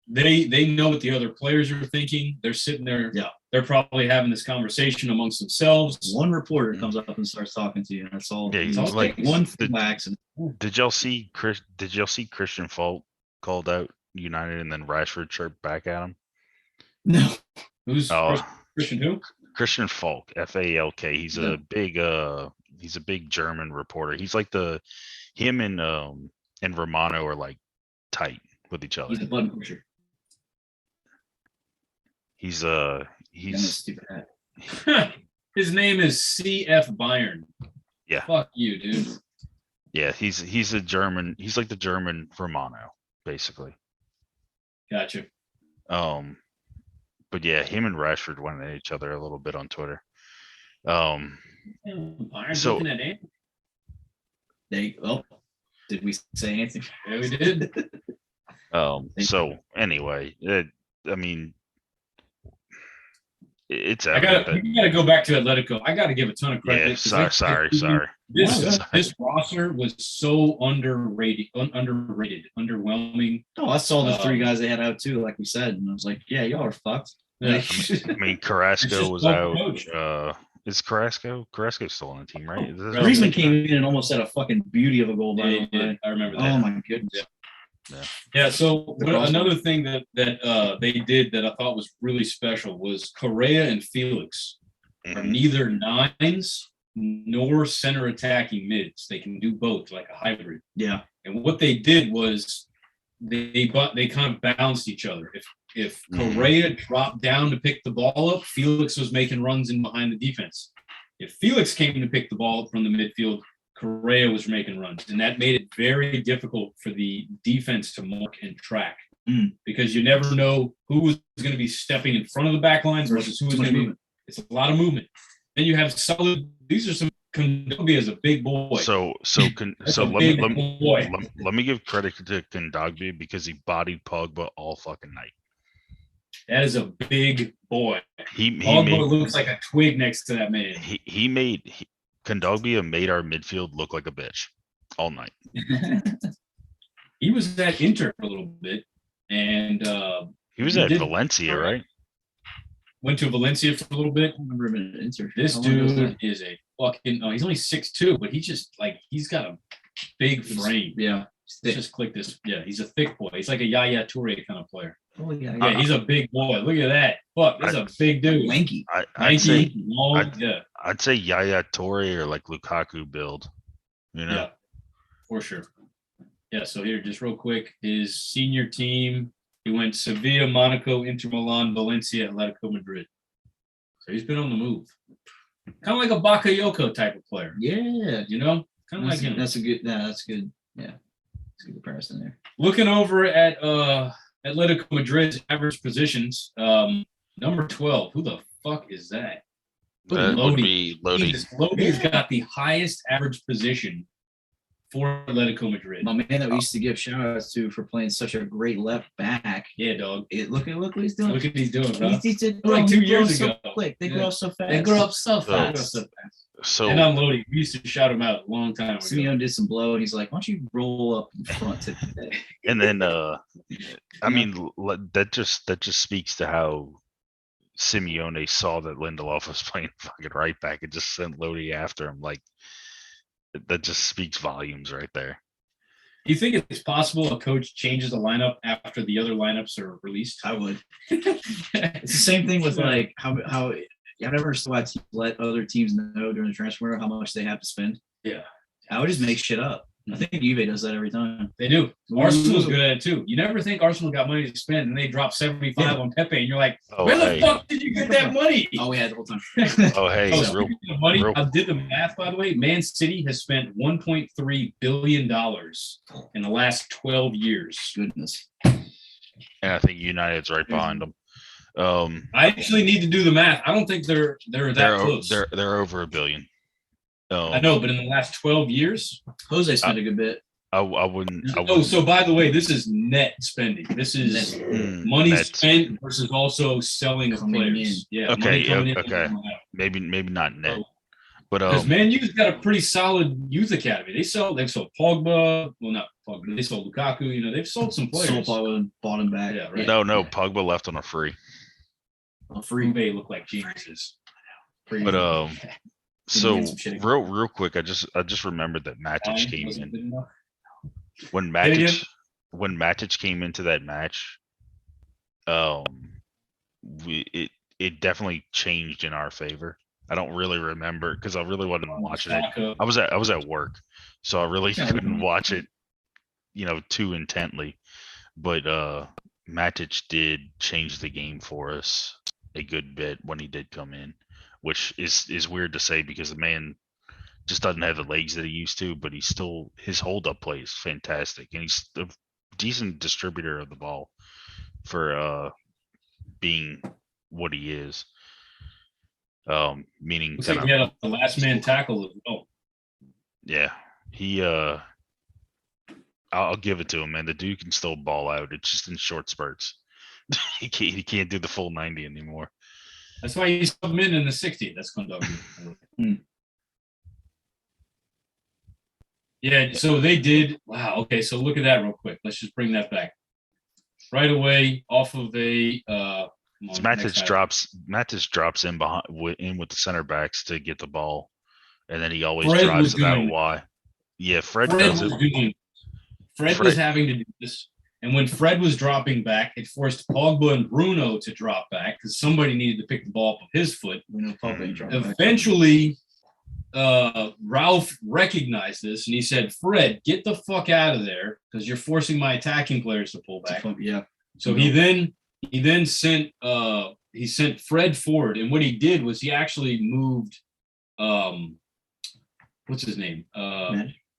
they know what the other players are thinking. They're sitting there. Yeah. They're probably having this conversation amongst themselves. One reporter comes up and starts talking to you. That's all. Yeah, he's like one accident. Did y'all see Christian Falk called out United and then Rashford chirped back at him? No. Who's Christian who? Christian Falk, Falk. He's a big German reporter. He's like him and Romano are like tight with each other. He's a button pusher. He's stupid hat. His name is CF Bayern. Yeah. Fuck you, dude. Yeah, he's a German. He's like the German Romano, basically. Gotcha. But yeah, him and Rashford went at each other a little bit on Twitter. Bayern's looking at Anthony. Did we say anything? Yeah, we did. So anyway, I mean, it's we gotta go back to Atletico. I gotta give a ton of credit. Yeah, sorry. This roster was so underrated, underwhelming. Oh, I saw the three guys they had out too, like we said, and I was like, yeah, y'all are fucked. Yeah. I mean, Carrasco was out. Is Carrasco's still on the team, right? Griezmann came in and almost had a fucking beauty of a goal. By the way, I remember that. Oh my goodness. Yeah. So another thing that they did that I thought was really special was Correa and Felix are neither nines nor center attacking mids. They can do both, like a hybrid. Yeah. And what they did was they kind of balanced each other. If Correa dropped down to pick the ball up, Felix was making runs in behind the defense. If Felix came to pick the ball up from the midfield, Correa was making runs, and that made it very difficult for the defense to mark and track because you never know who was going to be stepping in front of the back lines versus who was going to be. It's a lot of movement. Then you have solid. These are some. Kondogbia is a big boy. Let me give credit to Kondogbia because he bodied Pogba all fucking night. That is a big boy. Pogba looks like a twig next to that man. Kondogbia made our midfield look like a bitch all night. He was at Inter for a little bit, and He was He at did- Valencia, right? Went to Valencia for a little bit. I don't remember him in Inter. This How long ago was dude that? is a fucking. Oh, he's only 6'2", but he's just like he's got a big frame. Yeah. Let's just click this. Yeah, he's a thick boy. He's like a Yaya Toure kind of player. Oh, yeah. Yeah, he's a big boy. Look at that. Fuck, that's a big dude. Lanky. I'd say Lanky, long. Yeah, I'd say Yaya Toure or like Lukaku build. You know, yeah, for sure. Yeah, so here, just real quick, his senior team, he went Sevilla, Monaco, Inter Milan, Valencia, Atletico Madrid. So he's been on the move. Kind of like a Bakayoko type of player, Yeah. you know? Kind of like That's, him. that's a good. Yeah, that's good. Yeah. That's a good comparison there. Looking over at Atletico Madrid's average positions, number 12, who the fuck is that? that Lodi. would be Lodi. Jesus, Lodi's got the highest average position for Atletico Madrid. My man that we used to give shout outs to for playing such a great left back. Yeah, dog. Look what he's doing. Look what he's doing, bro. He's Like 2 years so ago. quick. They Yeah. grow up so fast. They grow up so So- fast. So And I'm Lodi. We used to shout him out a long time ago. Simeone did some blow, and he's like, "Why don't you roll up in front today?" and then I mean that just speaks to how Simeone saw that Lindelof was playing fucking right back and just sent Lodi after him. Like that just speaks volumes right there. Do you think it's possible a coach changes a lineup after the other lineups are released? I would. It's the same thing with like how I've never understood why teams let other teams know during the transfer window how much they have to spend. Yeah. I would just make shit up. I think Juve does that every time. They do. Arsenal's good at it too. You never think Arsenal got money to spend, and they drop 75 on Pepe, and you're like, Oh, where the hey. fuck did you get that money? Oh, we had the whole time. Oh hey, Oh, real, speaking of money, real- I did the math, by the way. Man City has spent $1.3 billion in the last 12 years. Goodness. and I think United's right behind them. I actually need to do the math. I don't think they're that close. They're over $1 billion. I know, but in the last 12 years. Jose spent a good bit. I wouldn't. Oh, so by the way, this is net spending. This is money net. spent versus also selling of Coming players. Yeah. Okay, money coming in, okay. coming out. maybe not net, but Because Man U's got a pretty solid youth academy. They sold Pogba. Well, not Pogba. They sold Lukaku. You know, they've sold some players. Soul Paul bought him back. Yeah, right. no, Pogba left on a free. Free. They look like geniuses. But so get some shit. real quick, I just remembered that Matic came Wasn't in good enough. when Say it again? Matic came into that match. It definitely changed in our favor. I don't really remember because I really wasn't watching it. Saka. I was at work, so I really Yeah. couldn't watch it, too intently. But Matic did change the game for us a good bit when he did come in, which is weird to say because the man just doesn't have the legs that he used to, but his hold up play is fantastic, and he's a decent distributor of the ball for being what he is. Meaning Looks like he had the last man tackle as well. yeah, he I'll give it to him, man. The dude can still ball out. It's just in short spurts. he can't do the full 90 anymore. That's why he's subbing in the 60. That's going to Yeah, so they did. Wow. Okay, so look at that real quick. Let's just bring that back. Right away, off of a So Matic drops in in with the center backs to get the ball, and then he always Fred drives was it out doing it. wide. Yeah, Fred Fred does was it. doing. Fred Fred- was having to do this, and when Fred was dropping back, it forced Pogba and Bruno to drop back because somebody needed to pick the ball up with his foot. We know Paul ain't dropping back. Eventually, Ralph recognized this and he said, "Fred, get the fuck out of there because you're forcing my attacking players to pull back." Yeah. So he then sent Fred forward, and what he did was he actually moved what's his name?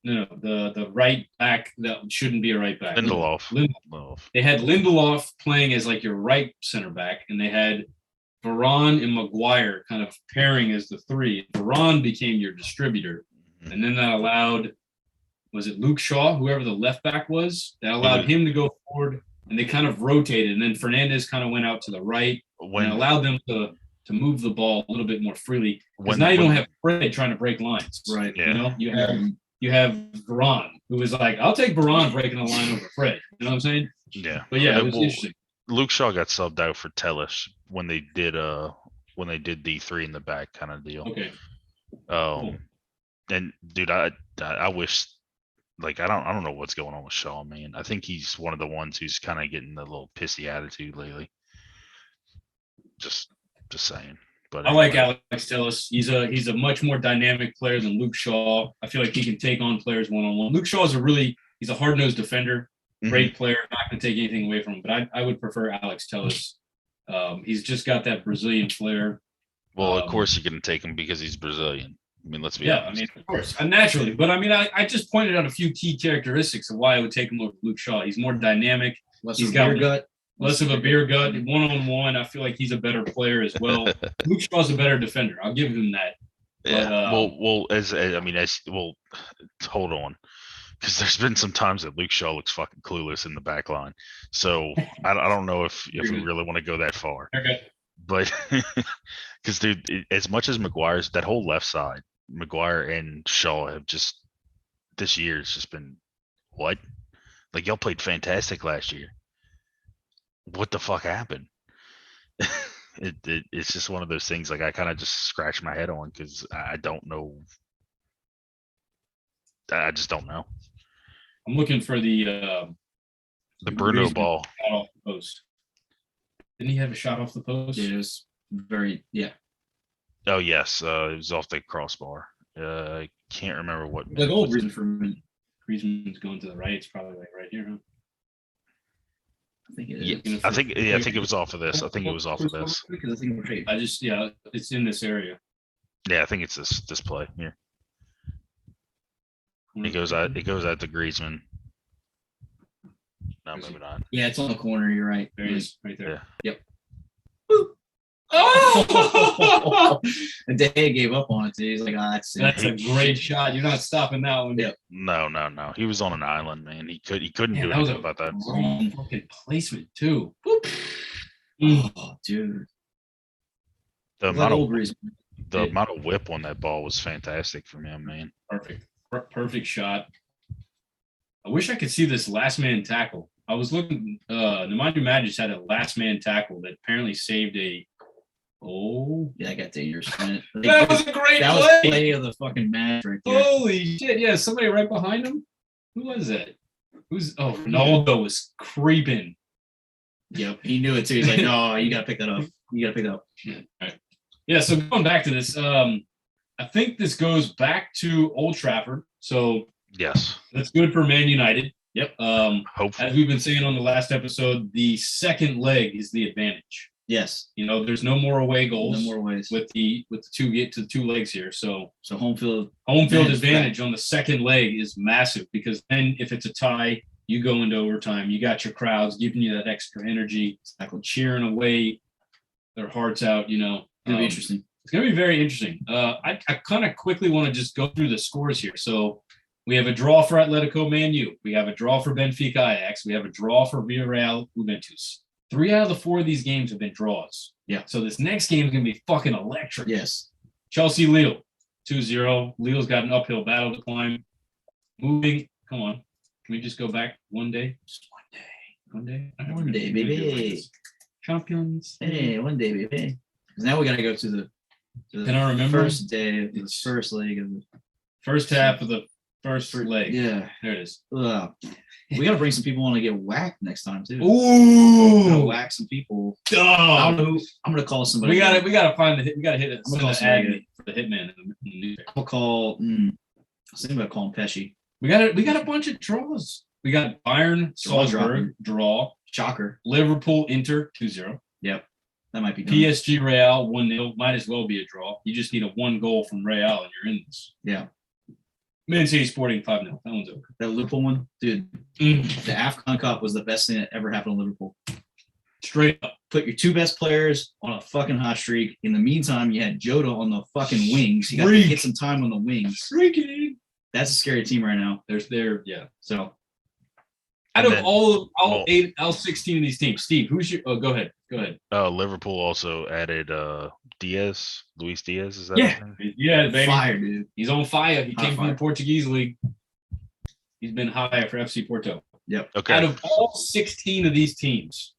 No, the right back that shouldn't be a right back. Lindelof. They had Lindelof playing as like your right center back, and they had Varane and Maguire kind of pairing as the three. Varane became your distributor, and then that allowed, was it Luke Shaw, whoever the left back was, that allowed him to go forward, and they kind of rotated, and then Fernandez kind of went out to the right and allowed them to move the ball a little bit more freely. Because now you don't have Fred trying to break lines. Right. Yeah. You have Varane, who was like, I'll take Varane breaking the line over Fred. You know what I'm saying? Yeah. But yeah, it was interesting. Luke Shaw got subbed out for Tellish when they did the 3 in the back kind of deal. Okay. And dude, I wish, like, I don't know what's going on with Shaw, man. I think he's one of the ones who's kind of getting a little pissy attitude lately. Just saying. But I like Alex Tellis. He's a much more dynamic player than Luke Shaw. I feel like he can take on players one-on-one. Luke Shaw is he's a hard-nosed defender, great player, not going to take anything away from him. But I would prefer Alex Tellis. He's just got that Brazilian flair. Well, of course you're going to take him because he's Brazilian. I mean, let's be honest. I mean, of course, naturally. But I mean, I just pointed out a few key characteristics of why I would take him over Luke Shaw. He's more dynamic. He's got beer gut. Less of a beer gut. One-on-one, I feel like he's a better player as well. Luke Shaw's a better defender. I'll give him that. Yeah. Hold on. Because there's been some times that Luke Shaw looks fucking clueless in the back line. So I don't know if we really want to go that far. Okay. But because, dude, as much as McGuire's, that whole left side, McGuire and Shaw have just, this year it's just been, what? Like, y'all played fantastic last year. What the fuck happened? It's just one of those things, like, I kind of just scratch my head on because I don't know. I just don't know. I'm looking for the Bruno ball. Shot off the post. Didn't he have a shot off the post? Yeah, it was yeah. Oh, yes. It was off the crossbar. I can't remember what. The goal reason for me. Griezmann's going to the right. It's probably like right here, huh? I think it is. Yeah, I think it was off of this. I think it was off of this. Because I think we're it's in this area. Yeah, I think it's this play here. It goes out to Griezmann. No, maybe not. Yeah, it's on the corner. You're right. There it is, right there. Yeah. Yep. Oh! And Day gave up on it too. He's like, that's a great shot. You're not stopping that one. Yep. No. He was on an island, man. He couldn't do that was anything about that. Wrong fucking placement too. Oh, dude. The amount of whip on that ball was fantastic from him, man. Perfect shot. I wish I could see this last man tackle. I was looking. Nemanja Matic had a last man tackle that apparently saved a. Oh, yeah, I got dangerous. That was a great play. That was play of the fucking match right there. Holy shit! Yeah, somebody right behind him. Who was that? Ronaldo was creeping. Yep, he knew it too. He's like, no, you gotta pick that up. You gotta pick that up. Yeah. All right. Yeah. So going back to this, I think this goes back to Old Trafford. So yes, that's good for Man United. Yep. Hopefully, as we've been saying on the last episode, the second leg is the advantage. Yes. There's no more away goals. No more ways. With the two legs here. So home field advantage on the second leg is massive because then if it's a tie, you go into overtime. You got your crowds giving you that extra energy, cheering away their hearts out. It's gonna be interesting. It's gonna be very interesting. I kind of quickly want to just go through the scores here. So we have a draw for Atletico Man U. We have a draw for Benfica Ajax. We have a draw for Villarreal Juventus. 3 out of the 4 of these games have been draws. Yeah. So this next game is going to be fucking electric. Yes. Chelsea Lille 2-0. Lille's got an uphill battle to climb. Moving. Come on. Can we just go back one day? Just one day. One day, baby. Champions. Hey, one day, baby. Because now we got to go to the Can I remember? First day of the first leg of the first half of the first leg. Yeah. There it is. We got to bring some people on to get whacked next time too. Ooh, whack some people. Oh, I don't know. I'm gonna call somebody. We gotta find the hit. We gotta hit it. I'm gonna call somebody for the hitman in the newspaper. I'll call. I was thinking about calling Pesci. We got a bunch of draws. We got Bayern, Salzburg, draw. Shocker. Liverpool, Inter, 2-0. Yep, that might be done. PSG, Real, 1-0. Might as well be a draw. You just need a 1 goal from Real, and you're in this. Yeah. Man City Sporting 5-0. That one's over. That Liverpool one, dude. The AFCON Cup was the best thing that ever happened to Liverpool. Straight up. Put your 2 best players on a fucking hot streak. In the meantime, you had Jota on the fucking wings. You got to get some time on the wings. Freaking. That's a scary team right now. Yeah. So, out of all 16 of these teams, Steve, who's your? Oh, go ahead. Liverpool also added Luis Diaz. Is that? Yeah, baby. Fire, dude. He's on fire. He came from fire. the Portuguese league. He's been high for FC Porto. Okay. Out of all 16 of these teams,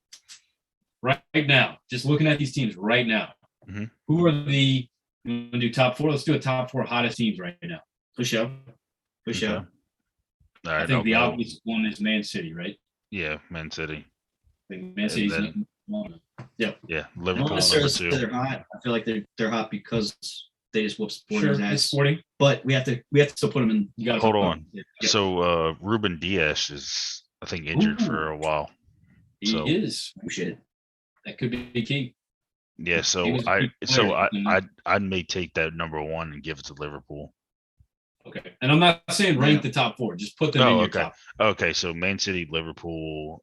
right now, just looking at these teams right now, Mhm. who are the you want to do top 4? Let's do a top 4 hottest teams right now. Push out. Push Okay. out. All I right, think I'll the go. obvious one is Man City, right? Yeah, Man City. I think Man And City's then- number one. Yeah, I don't Liverpool necessarily number say 2. they're hot. I feel like they're hot because they just whoop Sure, Sporting's it's ass. Sporting. But we have to still put them in. You got to Hold on. Yeah. So Ruben Diaz is, I think, injured for Ooh. a while. He So- is. Oh, shit. That could be key. Yeah, He so was a good player, I may take that number 1 and give it to Liverpool. Okay, and I'm not saying rank the top 4. Just put them in Oh, your okay. top. Okay, so Man City, Liverpool,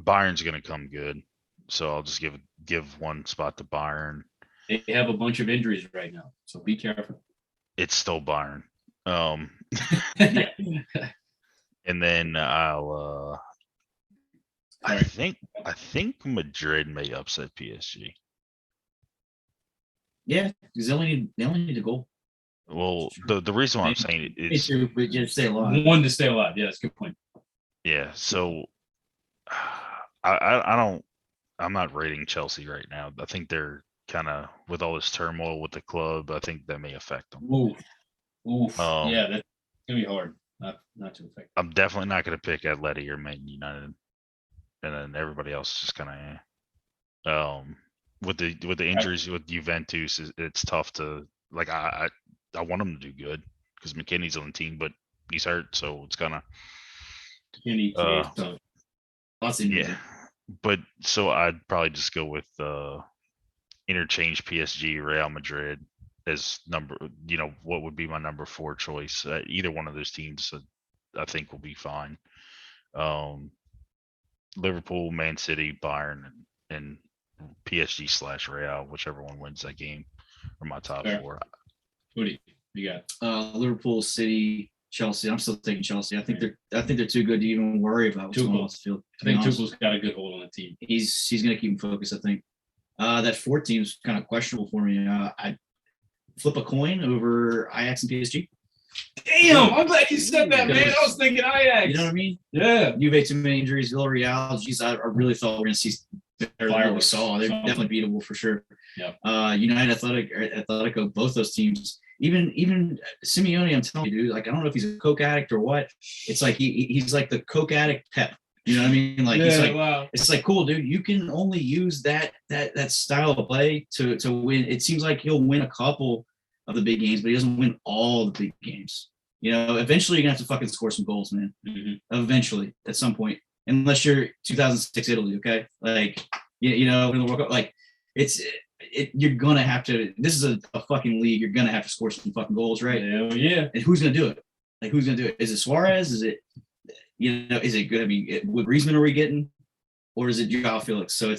Bayern's gonna come good. So I'll just give one spot to Bayern. They have a bunch of injuries right now, so be careful. It's still Bayern. Yeah. And then I'll I Sorry. think Madrid may upset PSG. Yeah, because they only need a goal. Well, the reason why I'm saying it Me is too, but just stay alive. One to stay alive. Yeah, that's a good point. yeah. So I'm not rating Chelsea right now. I think they're kind of with all this turmoil with the club. I think that may affect them. Oof. Oof. Um, Yeah, that's gonna be hard. Not to affect. I'm definitely not going to pick Atleti or Man United, and then everybody else is just kind of with the injuries with Juventus, it's tough to like. I want them to do good because McKinney's on the team, but he's hurt, so it's kind of Lots of yeah. But so I'd probably just go with interchange PSG, Real Madrid as number. You know what would be my number 4 choice? Either one of those teams, I think, will be fine. Liverpool, Man City, Bayern, and PSG / Real, whichever one wins that game, are my top Fair. 4. Who do you got? Liverpool, City, Chelsea. I'm still taking Chelsea. I think they're too good to even worry about what's going on with the field. I think Tuchel's got a good hold on the team. He's gonna keep them focused. I think that 4 team's kind of questionable for me. I flip a coin over Ajax and PSG. Damn, I'm glad you said that, man. I was thinking Ajax. You know what I mean? Yeah. Juve too many injuries. Villarreal. Geez, I really thought we were gonna see better than what we Fireworks. saw. They're definitely beatable for sure. Yeah. United, Atletico, both those teams. Even Simeone, I'm telling you, dude. Like I don't know if he's a coke addict or what. It's like he's like the coke addict Pep. You know what I mean? Like he's like wow. it's like cool, dude. You can only use that style of play to win. It seems like he'll win a couple of the big games, but he doesn't win all the big games. You know, eventually you're gonna have to fucking score some goals, man. Mm-hmm. Eventually, at some point, unless you're 2006 Italy, okay? Like you know, in the World Cup, like you're gonna have to. This is a fucking league. You're gonna have to score some fucking goals, right? Hell yeah. And who's gonna do it? Like who's gonna do it? Is it Suarez? Is it is it good? I mean, what Griezmann are we getting, or is it Joao Felix? So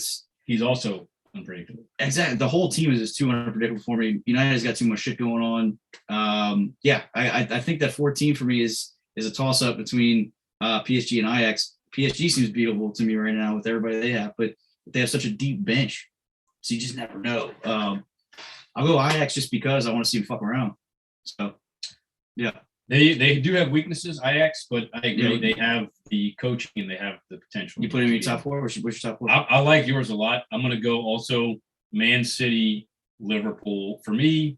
he's also unpredictable. Exactly. The whole team is just too unpredictable for me. United's got too much shit going on. I think that 14 for me is a toss up between PSG and Ajax. PSG seems beatable to me right now with everybody they have, but they have such a deep bench, so you just never know. I'll go Ajax just because I want to see them fuck around. So, yeah. They do have weaknesses, Ajax, but I agree. They have the coaching and they have the potential. You put him in your top 4? What's your top 4? I like yours a lot. I'm going to go also Man City, Liverpool. For me,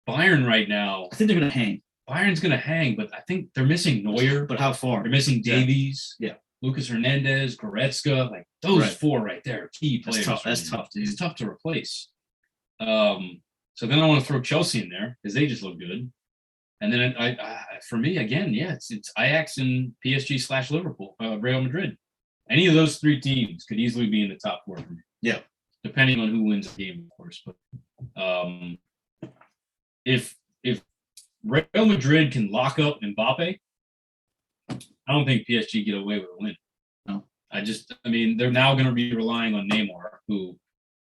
Bayern right now. I think they're going to hang. Bayern's going to hang, but I think they're missing Neuer. But how far? They're missing Davies. Yeah. Lucas Hernandez, Goretzka. Like those 4 right there are key players. That's tough, dude. It's tough to replace. So then I want to throw Chelsea in there because they just look good. And then for me again, it's Ajax and PSG / Liverpool, Real Madrid. Any of those 3 teams could easily be in the top 4 for me. Yeah, depending on who wins the game, of course. But if Real Madrid can lock up Mbappe, I don't think PSG get away with a win. No, I mean, they're now going to be relying on Neymar, who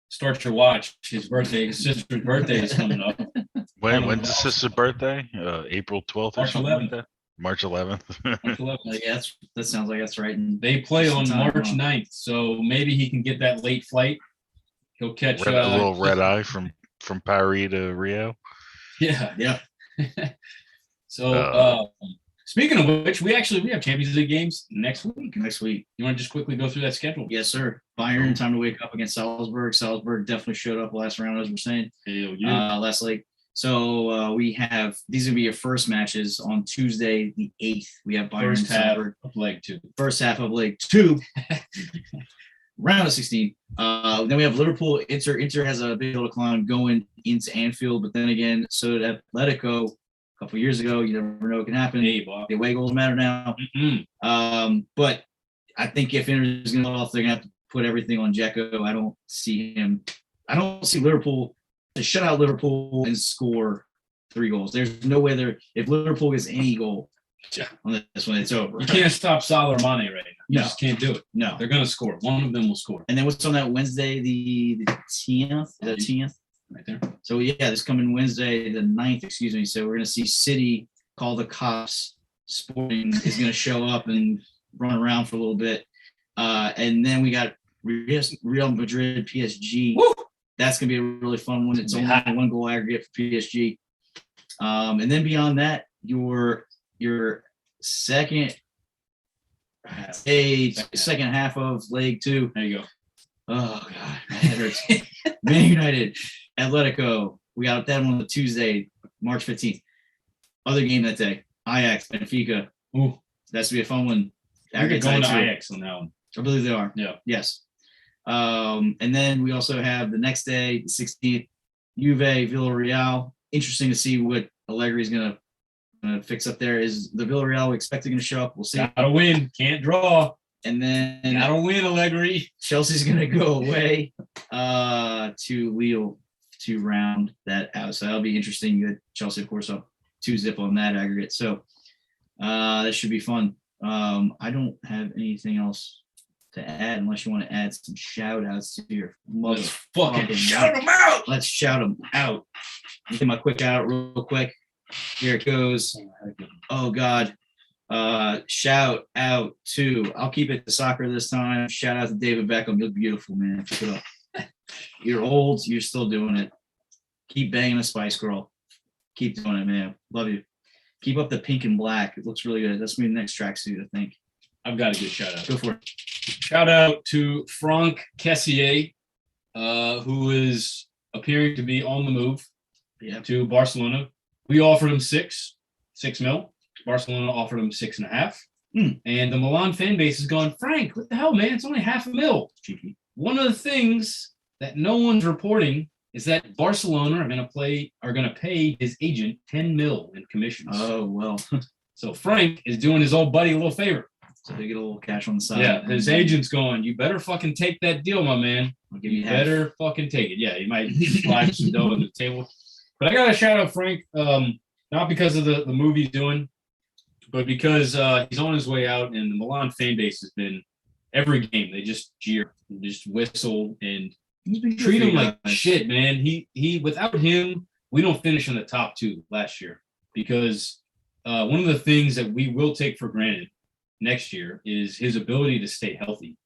start your watch. His sister's birthday is coming up. When's the sister's birthday? April 12th or March something 11th. like that? March 11th. March 11th. Yeah, that sounds like that's right. And they play on March 9th, so maybe he can get that late flight. He'll catch a little red eye from Paris to Rio. Yeah. Yeah. So Speaking of which, we have Champions League games next week. Next week. You want to just quickly go through that schedule? Yes, sir. Bayern, time to wake up against Salzburg. Salzburg definitely showed up last round, as we're saying. Hell yeah. Last leg. So we have these are gonna be your first matches on Tuesday the 8th. We have Bayern First half Salzburg. of leg 2. First half of leg 2. Round of 16. Then we have Liverpool. Inter has a big old climb going into Anfield, but then again, so did Atletico a couple years ago. You never know what can happen. Hey, Bob. The away goals matter now. But I think if Inter is going to go off, they're going to have to put everything on Dzeko. I don't see Liverpool to shut out Liverpool and score 3 goals. There's no way if Liverpool gets any goal on this one, it's over. You can't stop Salah or Mane right now. You No. just can't do it. No. They're going to score. One of them will score. And then what's on that Wednesday, the 10th? The 10th? Right there. So, yeah, this coming Wednesday, the 9th, excuse me. So we're going to see City call the cops. Sporting is going to show up and run around for a little bit. And then we got Real Madrid, PSG. Woo! That's going to be a really fun one. It's only 1 goal aggregate for PSG. And then beyond that, your second half of leg 2. There you go. Oh, God. That hurts. Man United, Atletico. We got that one on Tuesday, March 15th. Other game that day, Ajax, Benfica. Ooh. That's going to be a fun one. You're going to Ajax on that one. I believe they are. Yeah. Yes. And then we also have the next day, the 16th, Juve, Villarreal. Interesting to see what Allegri is going to fix up there. Is the Villarreal expecting to show up? We'll see. Gotta win. Can't draw. And then Gotta win, Allegri. Chelsea's going to go away to Lille to round that out. So that'll be interesting. You had Chelsea, of course, up 2-0 on that aggregate. So that should be fun. I don't have anything else to add unless you want to add some shout outs to your Let's fucking shout them out. Let's shout them out. Get my quick shout out real quick. Here it goes. Oh God. Shout out to, I'll keep it to soccer this time. Shout out to David Beckham. You look beautiful, man. Keep it up. You're old, you're still doing it. Keep banging a Spice Girl. Keep doing it, man. Love you. Keep up the pink and black. It looks really good. That's me the next tracksuit, I think. I've got a good shout out. Go for it. Shout out to Franck Kessié, who is appearing to be on the move to Barcelona. We offered him 6 mil. Barcelona offered him 6.5. And the Milan fan base has gone, Frank, what the hell, man? It's only $500,000. Cheeky. One of the things that no one's reporting is that Barcelona are going to pay his agent 10 mil in commissions. Oh, well. So Frank is doing his old buddy a little favor. So they get a little cash on the side. Yeah, his agent's going, you better fucking take that deal, my man. I'll give You you half. better fucking take it. Yeah, he might slide some dough on the table. But I got to shout out Frank, not because of the movie he's doing, but because he's on his way out, and the Milan fan base has been every game. They just jeer, and just whistle, and treat him like shit, man. He without him, we don't finish in the top 2 last year, because one of the things that we will take for granted next year is his ability to stay healthy.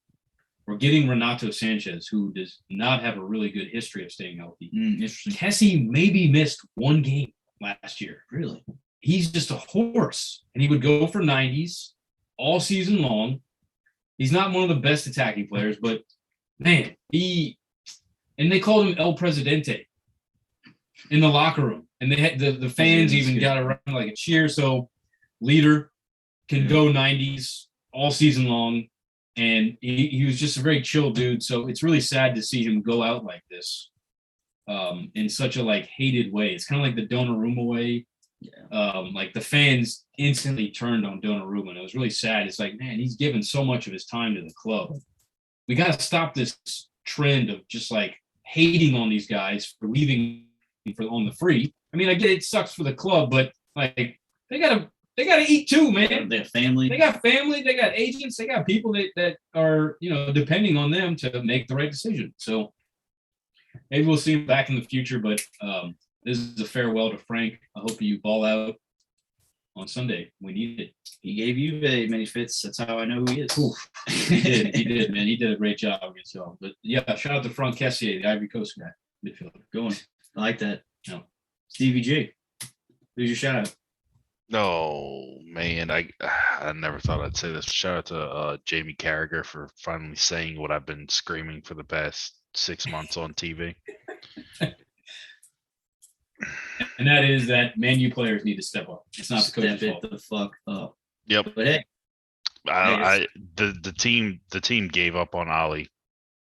We're getting Renato Sanchez, who does not have a really good history of staying healthy. Interesting. Kessie maybe missed 1 game last year. Really? He's just a horse, and he would go for 90s all season long. He's not one of the best attacking players, but man, and they called him El Presidente in the locker room, and they had the fans even got around like a cheer. So leader can go 90s all season long, and he was just a very chill dude. So it's really sad to see him go out like this in such a hated way. It's kind of like the Donnarumma way. Like the fans instantly turned on Donnarumma, and it was really sad. It's like, man, he's given so much of his time to the club. We got to stop this trend of just hating on these guys for leaving on the free. I mean, I get it sucks for the club, but they gotta eat too, man. They have family. They got family. They got agents. They got people that are depending on them to make the right decision. So maybe we'll see him back in the future, but this is a farewell to Frank. I hope you ball out on Sunday. We need it. He gave you many fits. That's how I know who he is. He did, man. He did a great job against y'all. But yeah, shout out to Franck Kessié, the Ivory Coast guy, midfielder. Going. I like that. Yeah. Stevie G. Who's your shout out? Oh man, I never thought I'd say this. Shout out to Jamie Carragher for finally saying what I've been screaming for the past 6 months on TV. And that is that Man U players need to step up. It's not the coach's Step fault. it the fuck up. Yep. But hey, The team gave up on Ollie.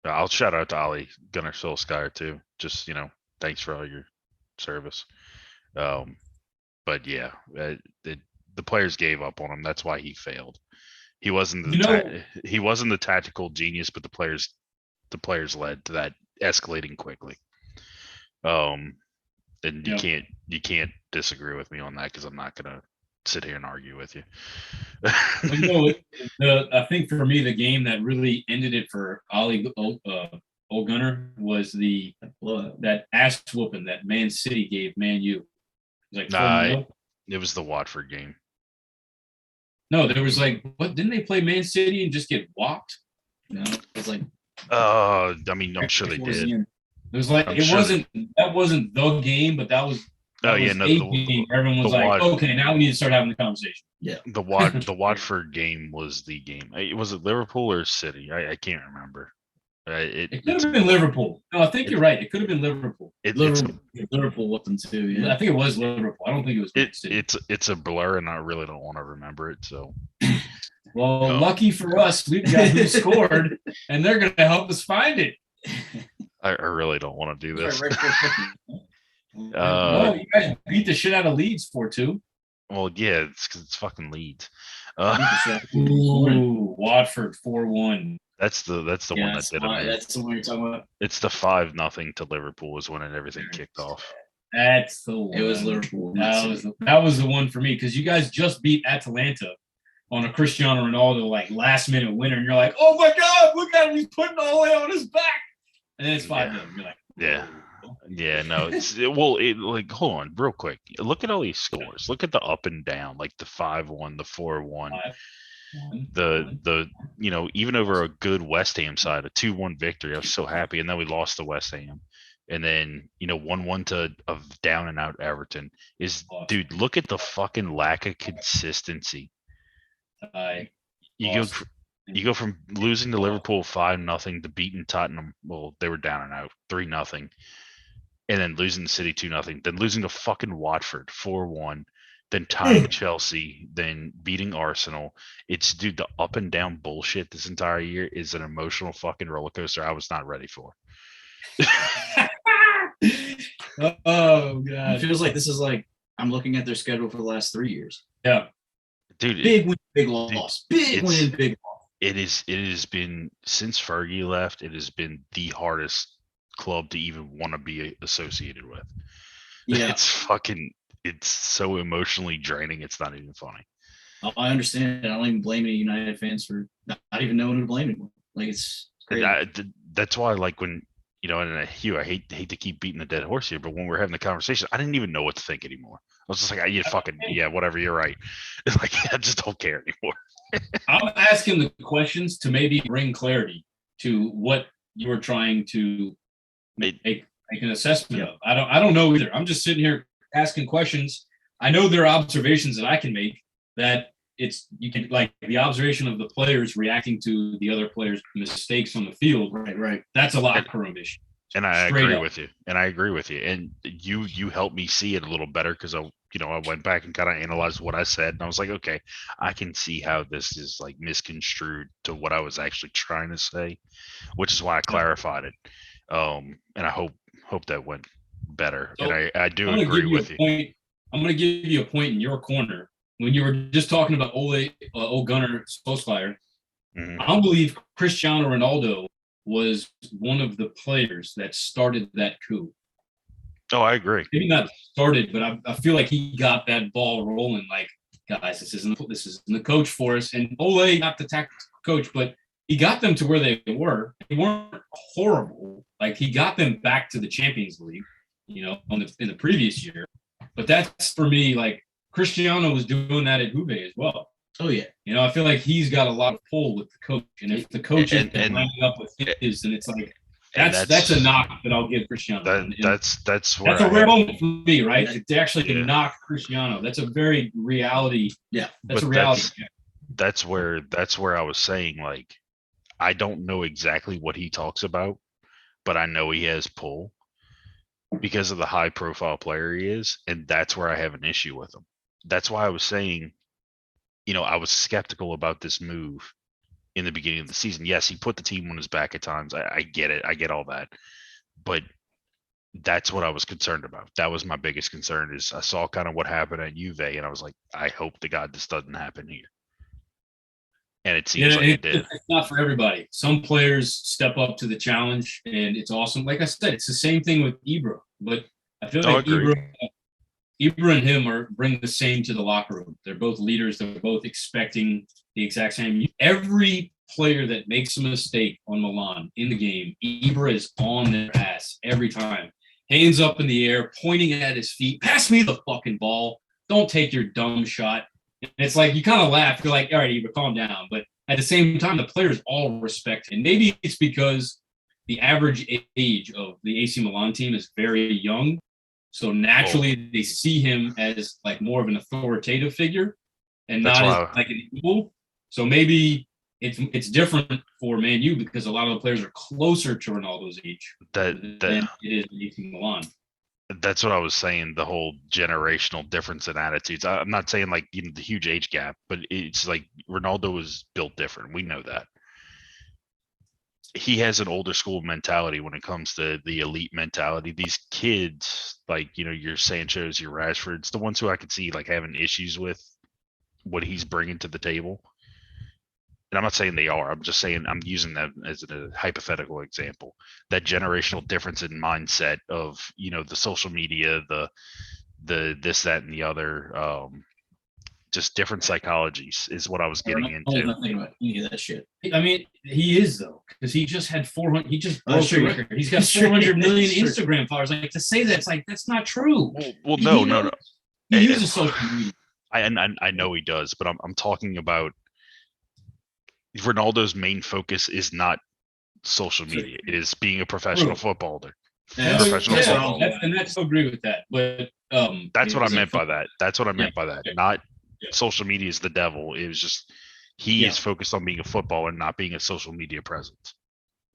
I'll shout out to Ollie Gunnar Solskjaer too. Just thanks for all your service. But yeah, the players gave up on him. That's why he failed. He wasn't he wasn't the tactical genius, but the players led to that escalating quickly. And you can't disagree with me on that because I'm not gonna sit here and argue with you. I think for me the game that really ended it for Ollie Ole Gunnar was that ass whooping that Man City gave Man U. It was it was the Watford game. No, there was what didn't they play Man City and just get whopped? No, it was like. I mean, I'm sure they did. It was like that wasn't the game, but that was. The game. Everyone was okay, now we need to start having the conversation. Yeah, the Watford game was the game. Was it Liverpool or City? I can't remember. It could have been Liverpool. No, I think you're right. It could have been Liverpool. Liverpool with them too. Yeah, I think it was Liverpool. I don't think it was Man City. It's a blur, and I really don't want to remember it. So, well, lucky for us, we've got who scored, and they're going to help us find it. I really don't want to do this. You guys beat the shit out of Leeds 4-2. Well, yeah, it's because it's fucking Leeds. Watford 4-1. That's the one that did it. That's the one you're talking about. It's the 5-0 to Liverpool was when everything kicked off. That's the one. It was Liverpool. That was the one for me because you guys just beat Atalanta on a Cristiano Ronaldo last minute winner, and you're like, oh my god, look at him, he's putting all the way on his back, and then it's 5-0. You're like, yeah. Yeah, no, hold on real quick. Look at all these scores. Look at the up and down, like the 5-1, the 4-1, the even over a good West Ham side, a 2-1 victory. I was so happy, and then we lost to West Ham, and then 1-1 to a down and out Everton. Dude, look at the fucking lack of consistency. You go from losing to Liverpool 5-0 to beating Tottenham. Well, they were down and out 3-0. And then losing to City 2-0, then losing to fucking Watford 4-1, then tying Chelsea, then beating Arsenal. It's the up and down bullshit this entire year is an emotional fucking roller coaster I was not ready for. Oh god. It feels like this is I'm looking at their schedule for the last 3 years. Yeah. Dude, big win, big loss. Big win, big loss. It has been since Fergie left, it has been the hardest club to even want to be associated with. Yeah, it's so emotionally draining. It's not even funny. I understand. I don't even blame any United fans for not even knowing who to blame anymore. It's crazy. That's why, when and Hugh, I hate to keep beating the dead horse here, but when we're having the conversation, I didn't even know what to think anymore. I was just like, whatever, you're right. I just don't care anymore. I'm asking the questions to maybe bring clarity to what you were trying to make an assessment of. I don't know either. I'm just sitting here asking questions. I know there are observations that I can make that you can the observation of the players reacting to the other players' mistakes on the field. Right. That's a locker room issue. And I agree with you. And you helped me see it a little better because I went back and kind of analyzed what I said, and I was like, okay, I can see how this is misconstrued to what I was actually trying to say, which is why I clarified it. And I hope that went better. So and I do agree with you. I'm going to give you a point in your corner when you were just talking about Ole Gunnar Solskjaer. Mm-hmm. I don't believe Cristiano Ronaldo was one of the players that started that coup. Oh, I agree. Maybe not started, but I feel like he got that ball rolling. Guys, this isn't the coach for us. And Ole, not the tactical coach, but he got them to where they were. They weren't horrible. He got them back to the Champions League, in the previous year. But that's for me. Cristiano was doing that at Juve as well. Oh yeah. I feel like he's got a lot of pull with the coach, and if the coach is lining up with his, then it's And That's a knock that I'll give Cristiano. That's where that's a I rare have- moment for me, right? To actually Yeah. knock Cristiano. That's a very reality. Yeah. That's But a reality. that's where I was saying, like, I don't know exactly what he talks about, but I know he has pull because of the high profile player he is, and that's where I have an issue with him. That's why I was saying, I was skeptical about this move in the beginning of the season. Yes, he put the team on his back at times. I get it. I get all that. But that's what I was concerned about. That was my biggest concern is I saw kind of what happened at Juve, and I was like, I hope to God this doesn't happen here. And it seems like it did. It's not for everybody. Some players step up to the challenge, and it's awesome. Like I said, it's the same thing with Ibra, but I feel like Ibra and him bring the same to the locker room. They're both leaders. They're both expecting the exact same. Every player that makes a mistake on Milan in the game, Ibra is on their ass every time. Hands up in the air, pointing at his feet. Pass me the fucking ball. Don't take your dumb shot. And it's like you kind of laugh. You're like, all right, Ibra, calm down. But at the same time, the players all respect him. Maybe it's because the average age of the AC Milan team is very young. So naturally, they see him as like more of an authoritative figure and not as like an equal. So maybe it's different for Man U because a lot of the players are closer to Ronaldo's age than it is in AC Milan. That's what I was saying. The whole generational difference in attitudes. I'm not saying like the huge age gap, but it's like Ronaldo was built different. We know that. He has an older school mentality when it comes to the elite mentality. These kids, like, your Sanchos, your Rashfords, the ones who I could see like having issues with what he's bringing to the table. And I'm not saying they are. I'm just saying I'm using that as a hypothetical example. That generational difference in mindset of, the social media, the this, that, and the other, just different psychologies is what I was getting into. I'm not thinking about any of that shit. I mean, he is though, because he just had 400. He just broke the record. He's got 400 million Instagram followers. Like to say that, it's like that's not true. Well, no. He uses social media. I know he does, but I'm talking about Ronaldo's main focus is not social media. It is being a professional footballer. And that's I agree with that. But that's what I meant by that. That's what I meant by that. Not social media is the devil. It was just he is focused on being a footballer, not being a social media presence.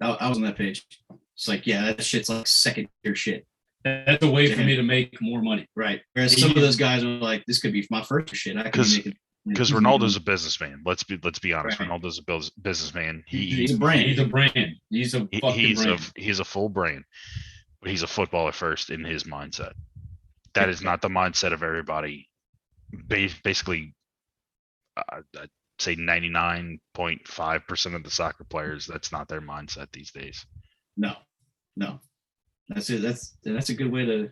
I was on that page. It's like, that shit's like second tier shit. That's a way for me to make more money. Right. Whereas some of those guys are like, this could be my first shit. I could be making. Because Ronaldo's a businessman. Let's be honest. Right. Ronaldo's a businessman. He's a brand. He's a brand. He's a fucking brand. He's a full brand, but he's a footballer first in his mindset. That is not the mindset of everybody. Basically, I'd say 99.5% of the soccer players. That's not their mindset these days. No. That's it. That's a good way to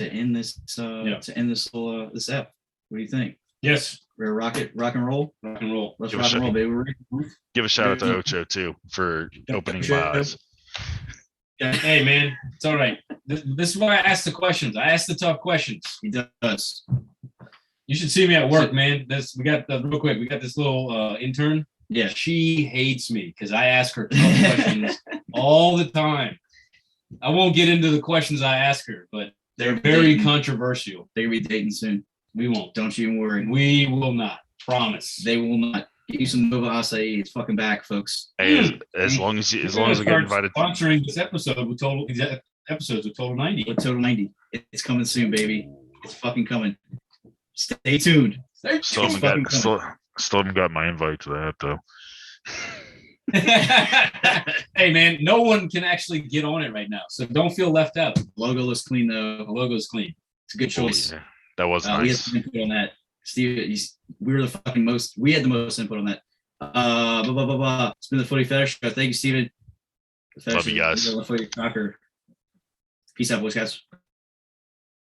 end this. To end this whole this app. What do you think? Yes. We're rock and roll. Let's rock and roll, baby. Give a shout out to Ocho too for opening my eyes. Hey man, it's all right. This is why I ask the questions. I ask the tough questions. He does. You should see me at work, man. We got real quick. We got this little intern. Yeah, she hates me because I ask her tough questions all the time. I won't get into the questions I ask her, but they're very controversial. They're gonna be dating soon. We won't. Don't you even worry. We will not. Promise. They will not. Get you some Nova Acai. It's fucking back, folks. Hey, as long as I get invited. Sponsoring this episode with episodes with Total 90. With Total 90. It's coming soon, baby. It's fucking coming. Stay tuned. Still haven't got my invite to that though. Hey man, no one can actually get on it right now, so don't feel left out. Logo looks clean though. The logo's clean. It's a good choice. Yeah. That was nice. We had some input on that. Steve, we had the most input on that. It's been the Footy Fetish show. Thank you, Steven. Love you guys. Peace out, boys, guys.